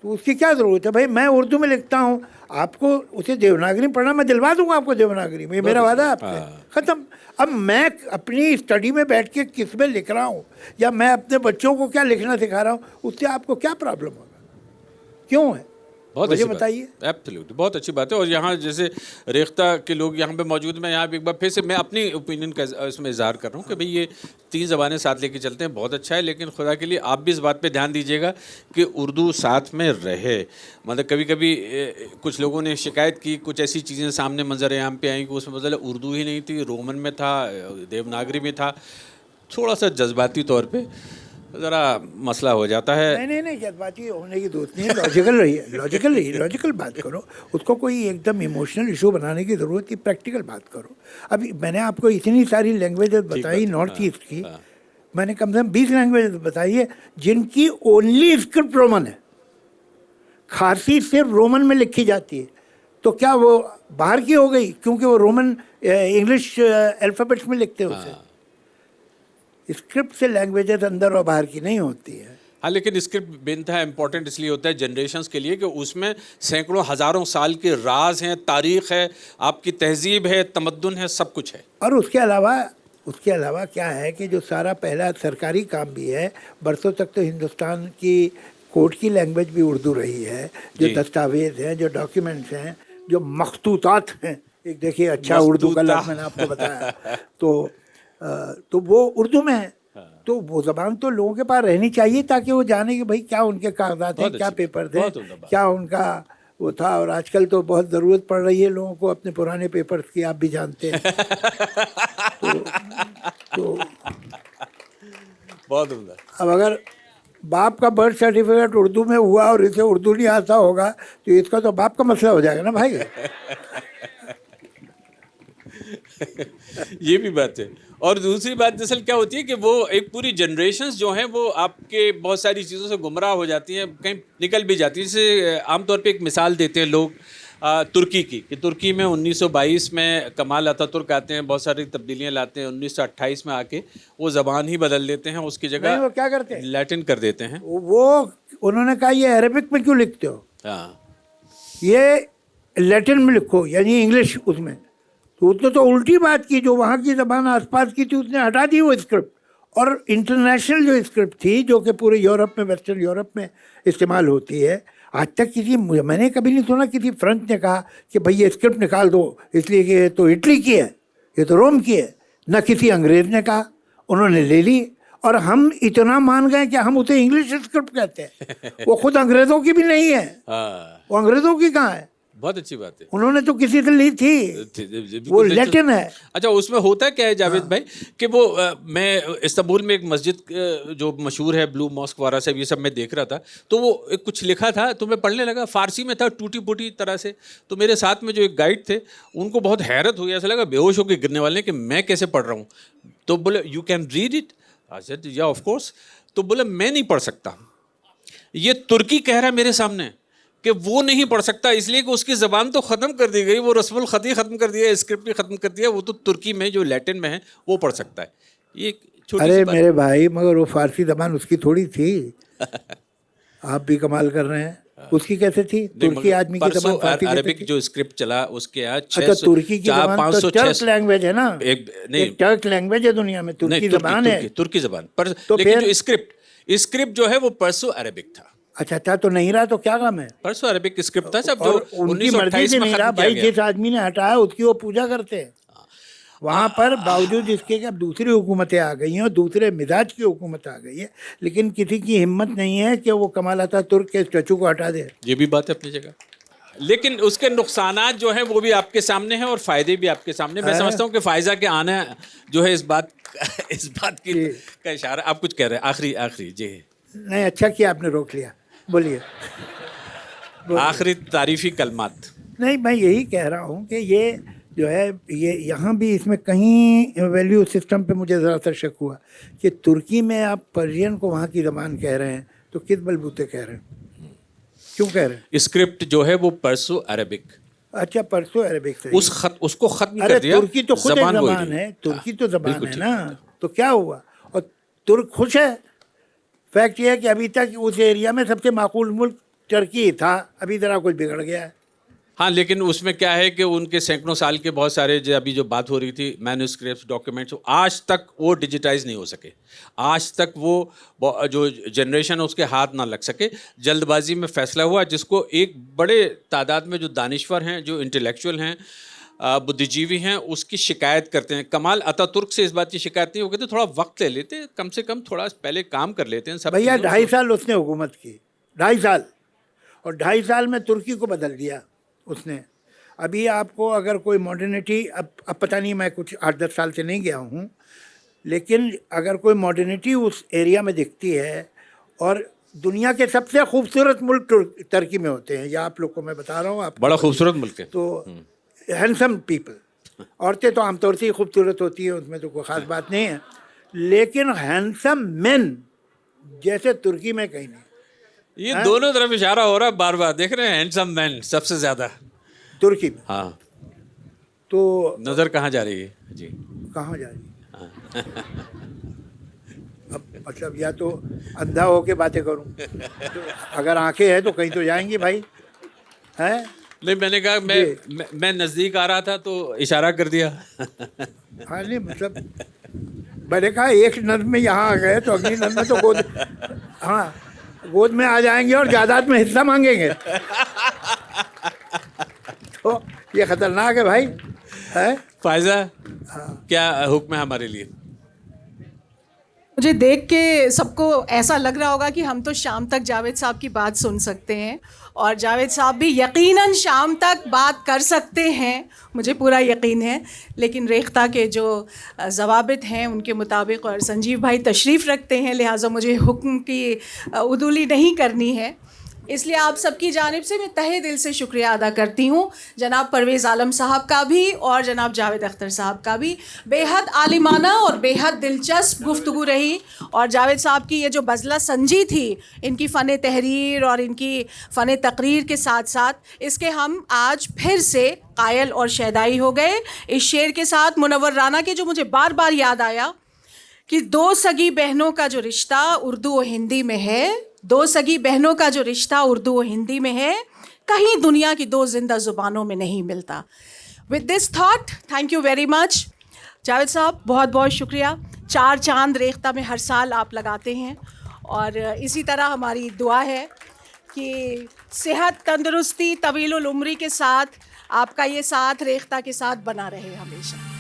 तो उसकी क्या ज़रूरत है भाई? मैं उर्दू में लिखता हूँ, आपको उसे देवनागरी पढ़ना, मैं दिलवा दूंगा आपको देवनागरी में, मेरा वादा है आपसे। ख़त्म। अब मैं अपनी स्टडी में बैठ के किस में लिख रहा हूँ, या मैं अपने बच्चों को क्या लिखना सिखा रहा हूँ, उससे आपको क्या प्रॉब्लम होगा? क्यों है? बहुत मुझे अच्छी बात, बताइए। एब्सोल्युटली बहुत अच्छी बात है। और यहाँ जैसे रेख्ता के लोग यहाँ पे मौजूद, मैं यहाँ पे एक बार फिर से मैं अपनी ओपिनियन का इसमें इजहार कर रहा हूँ कि भाई ये 3 ज़बानें साथ लेके चलते हैं, बहुत अच्छा है, लेकिन खुदा के लिए आप भी इस बात पे ध्यान दीजिएगा कि उर्दू साथ में रहे। मतलब कभी कभी कुछ लोगों ने शिकायत की, कुछ ऐसी चीज़ें सामने मंजर आम पे आई कि उसमें मतलब उर्दू ही नहीं थी, रोमन में था, देवनागरी में था। थोड़ा सा जज्बाती तौर पर ज़रा मसला हो जाता है। नहीं, जज्बाती होने की जरूरत नहीं है, लॉजिकल रहिए, लॉजिकल बात करो। उसको कोई एकदम इमोशनल इशू बनाने की ज़रूरत नहीं, प्रैक्टिकल बात करो। अभी मैंने आपको इतनी सारी लैंग्वेजेस बताई नॉर्थ ईस्ट की, मैंने कम से कम 20 लैंग्वेजेस बताई है जिनकी ओनली स्क्रिप्ट रोमन है। खारसी सिर्फ रोमन में लिखी जाती है, तो क्या वो बाहर की हो गई क्योंकि वो रोमन इंग्लिश अल्फ़ाबेट्स में लिखते हैं उसे? स्क्रिप्ट से लैंग्वेजेस अंदर और बाहर की नहीं होती है। हाँ, लेकिन स्क्रिप्ट बेनतहा इम्पोर्टेंट इसलिए होता है जनरेशन्स के लिए कि उसमें सैकड़ों हज़ारों साल के राज हैं, तारीख़ है, आपकी तहजीब है, तमद्दुन है, सब कुछ है। और उसके अलावा क्या है कि जो सारा पहला सरकारी काम भी है, बरसों तक तो हिंदुस्तान की कोर्ट की लैंग्वेज भी उर्दू रही है। जो दस्तावेज़ हैं, जो डॉक्यूमेंट्स हैं, जो मखतूतात हैं, एक देखिए अच्छा उर्दू का लफ्ज़ मैंने आपको बताया, तो वो उर्दू में है। तो वो ज़बान तो लोगों के पास रहनी चाहिए ताकि वो जाने कि भाई क्या उनके कागजात हैं, क्या पेपर थे, क्या उनका वो था। और आजकल तो बहुत ज़रूरत पड़ रही है लोगों को अपने पुराने पेपर्स की, आप भी जानते हैं। तो बहुत उम्दा। अब अगर बाप का बर्थ सर्टिफिकेट उर्दू में हुआ और इसे उर्दू नहीं आता होगा, तो इसका तो बाप का मसला हो जाएगा ना भाई। ये भी बात है। और दूसरी बात दरअसल क्या होती है कि वो एक पूरी जनरेशन्स जो हैं वो आपके बहुत सारी चीज़ों से गुमराह हो जाती हैं, कहीं निकल भी जाती हैं। जैसे आमतौर पे एक मिसाल देते हैं लोग तुर्की की, कि तुर्की में 1922 में कमाल अतातुर्क आते हैं, बहुत सारी तब्दीलियाँ लाते हैं, 1928 में आके वो ज़बान ही बदल देते हैं, उसकी जगह वो क्या करते हैं, लैटिन कर देते हैं। वो उन्होंने कहा ये अरबिक में क्यों लिखते हो, हाँ, ये लैटिन में लिखो, यानी इंग्लिश उसमें। तो उसने तो उल्टी बात की, जो वहाँ की ज़बान आसपास की थी उसने हटा दी वो स्क्रिप्ट, और इंटरनेशनल जो स्क्रिप्ट थी जो कि पूरे यूरोप में, वेस्टर्न यूरोप में इस्तेमाल होती है, आज तक मैंने कभी नहीं सुना किसी फ्रेंच ने कहा कि भाई ये स्क्रिप्ट निकाल दो इसलिए कि ये तो इटली की है, ये तो रोम की है। न किसी अंग्रेज़ ने कहा, उन्होंने ले ली, और हम इतना मान गए कि हम उसे इंग्लिश स्क्रिप्ट कहते हैं। वो खुद अंग्रेज़ों की भी नहीं है, वो अंग्रेज़ों की कहाँ है? बहुत अच्छी बात है, उन्होंने तो किसी से ली थी, वो लैटिन है। अच्छा, उसमें होता क्या है जावेद भाई कि वो मैं इस्तांबुल में एक मस्जिद जो मशहूर है ब्लू मॉस्क वारा साहब, ये सब मैं देख रहा था, तो वो एक कुछ लिखा था, तो मैं पढ़ने लगा, फारसी में था, टूटी फूटी तरह से। तो मेरे साथ में जो एक गाइड थे, उनको बहुत हैरत हुई, ऐसा लगा बेहोश होकर गिरने वाले कि मैं कैसे पढ़ रहा हूँ। तो बोले यू कैन रीड इट, या ऑफ कोर्स। तो बोले मैं नहीं पढ़ सकता, ये तुर्की कह रहा है मेरे सामने कि वो नहीं पढ़ सकता, इसलिए कि उसकी ज़बान तो ख़त्म कर दी गई, वो रस्मुल ख़त ही ख़त्म कर दिया, स्क्रिप्ट भी ख़त्म कर दिया, वो तो तुर्की में जो लैटिन में है वो पढ़ सकता है। ये छोटी अरे सी बात। मेरे भाई, मगर वो फारसी ज़बान उसकी थोड़ी थी। आप भी कमाल कर रहे हैं, उसकी कैसे थी? तुर्की आदमी की ज़बान फारसी कैसे अरबिक थी? जो स्क्रिप्ट चला उसके यहाँ अच्छा, तुर्की की ज़बान तो टर्क लैंग्वेज है ना, एक टर्क लैंग्वेज है दुनिया में, तुर्की ज़बान है, तुर्की ज़बान पर। तो लेकिन फिर जो स्क्रिप्ट जो है वो परसो अरबिक था। अच्छा था, तो नहीं रहा तो क्या काम है? परसो अरबिक स्क्रिप्ट था सब, जो और उनकी मर्जी 1928 से में नहीं रहा खत्म किया भाई, गया। जिस आदमी ने हटाया उसकी वो पूजा करते हैं वहाँ पर, बावजूद इसके कि अब दूसरी हुकूमतें आ गई हैं और दूसरे मिजाज की हुकूमत आ गई है, लेकिन किसी की हिम्मत नहीं है कि वो कमाल अतातुर्क के स्टैचू को हटा दे। ये भी बात है अपनी जगह। लेकिन उसके नुकसानात जो हैं वो भी आपके सामने हैं और फायदे भी आपके सामने। मैं समझता हूँ कि फायजा के आना जो है इस बात की का इशारा। आप कुछ कह रहे हैं? आखिरी जी। नहीं, अच्छा किया आपने रोक लिया, बोलिए। आखिरी तारीफी कलमात। नहीं, मैं यही कह रहा हूँ कि ये जो है, ये यहाँ भी इसमें कहीं वैल्यू सिस्टम पे मुझे ज़रा सा शक हुआ कि तुर्की में आप पर्शियन को वहाँ की ज़बान कह रहे हैं, तो किस बलबूते कह रहे हैं, क्यों कह रहे हैं? स्क्रिप्ट जो है वो परसो अरबिक। अच्छा, परसों अरबिक से उसको खत्म अरे कर दिया। तुर्की तो खुद एक ज़बान वही ज़बान रही। है, तुर्की तो ज़बान बिल्कुल है ठीक ना, तो क्या हुआ? और तुर्क खुश है। फैक्ट ये है कि अभी तक उस एरिया में सबसे माकूल मुल्क टर्की था, अभी ज़रा कुछ बिगड़ गया है। हाँ, लेकिन उसमें क्या है कि उनके सैकड़ों साल के बहुत सारे अभी जो बात हो रही थी मैन्यूस्क्रिप्ट्स, डॉक्यूमेंट्स, आज तक वो डिजिटाइज नहीं हो सके। आज तक वो जो जनरेशन है उसके हाथ ना लग सके। जल्दबाजी में फैसला हुआ जिसको एक बड़े तादाद में जो दानिश्वर हैं, जो इंटेलेक्चुअल हैं, बुद्धिजीवी हैं, उसकी शिकायत करते हैं। कमाल अतातुर्क से इस बात की शिकायत नहीं हो गई, तो थोड़ा वक्त ले लेते, कम से कम थोड़ा पहले काम कर लेते हैं सब। भैया 2.5 साल उसने हुकूमत की, 2.5 साल, और 2.5 साल में तुर्की को बदल दिया उसने। अभी आपको अगर कोई मॉडर्निटी, अब पता नहीं, मैं कुछ 8-10 साल से नहीं गया हूँ, लेकिन अगर कोई मॉडर्निटी उस एरिया में दिखती है, और दुनिया के सबसे खूबसूरत मुल्क तुर्की में होते हैं, या आप लोग को मैं बता रहा हूँ, आप बड़ा खूबसूरत मुल्क है। तो हैंडसम पीपल, औरतें तो आमतौर से ही खूबसूरत होती हैं, उसमें तो कोई ख़ास बात नहीं है, लेकिन हैंडसम मेन जैसे तुर्की में कहीं नहीं। ये दोनों तरफ इशारा हो रहा है बार बार, देख रहे हैं, हैंडसम मैन सबसे ज्यादा तुर्की में। हाँ, तो नजर कहाँ जा रही है जी? कहाँ जा रही है? अब मतलब या तो अंधा हो के बातें करूं, तो अगर आंखें हैं तो कहीं तो जाएंगी भाई, हैं? नहीं, मैंने कहा मैं नजदीक आ रहा था तो इशारा कर दिया। हाँ, नहीं मतलब मैंने कहा एक नज़्म में यहाँ आ गए तो अगली नज़्म में तो गोद में आ जाएंगे और जायदाद में हिस्सा मांगेंगे। तो ये खतरनाक है भाई, है? फायजा, क्या हुक्म है हमारे लिए? मुझे देख के सबको ऐसा लग रहा होगा कि हम तो शाम तक जावेद साहब की बात सुन सकते हैं, और जावेद साहब भी यकीनन शाम तक बात कर सकते हैं, मुझे पूरा यकीन है। लेकिन रेख्ता के जो ज़वाबित हैं उनके मुताबिक, और संजीव भाई तशरीफ़ रखते हैं, लिहाजा मुझे हुक्म की उदूली नहीं करनी है, इसलिए आप सबकी जानिब से मैं तहे दिल से शुक्रिया अदा करती हूँ। जनाब परवेज़ आलम साहब का भी और जनाब जावेद अख्तर साहब का भी। बेहद आलिमाना और बेहद दिलचस्प गुफ्तगू रही, और जावेद साहब की ये जो बज़ला संजी थी, इनकी फ़न तहरीर और इनकी फ़न तकरीर के साथ साथ इसके हम आज फिर से कायल और शैदाई हो गए। इस शेर के साथ मुनव्वर राना के जो मुझे बार बार याद आया कि दो सगी बहनों का जो रिश्ता उर्दू और हिंदी में है, दो सगी बहनों का जो रिश्ता उर्दू और हिंदी में है, कहीं दुनिया की दो जिंदा ज़ुबानों में नहीं मिलता। With this thought, thank you very much Javed साहब, बहुत बहुत शुक्रिया। 4 चांद रेख्ता में हर साल आप लगाते हैं, और इसी तरह हमारी दुआ है कि सेहत, तंदुरुस्ती, तवील उम्री के साथ आपका ये साथ रेख्ता के साथ बना रहे हमेशा।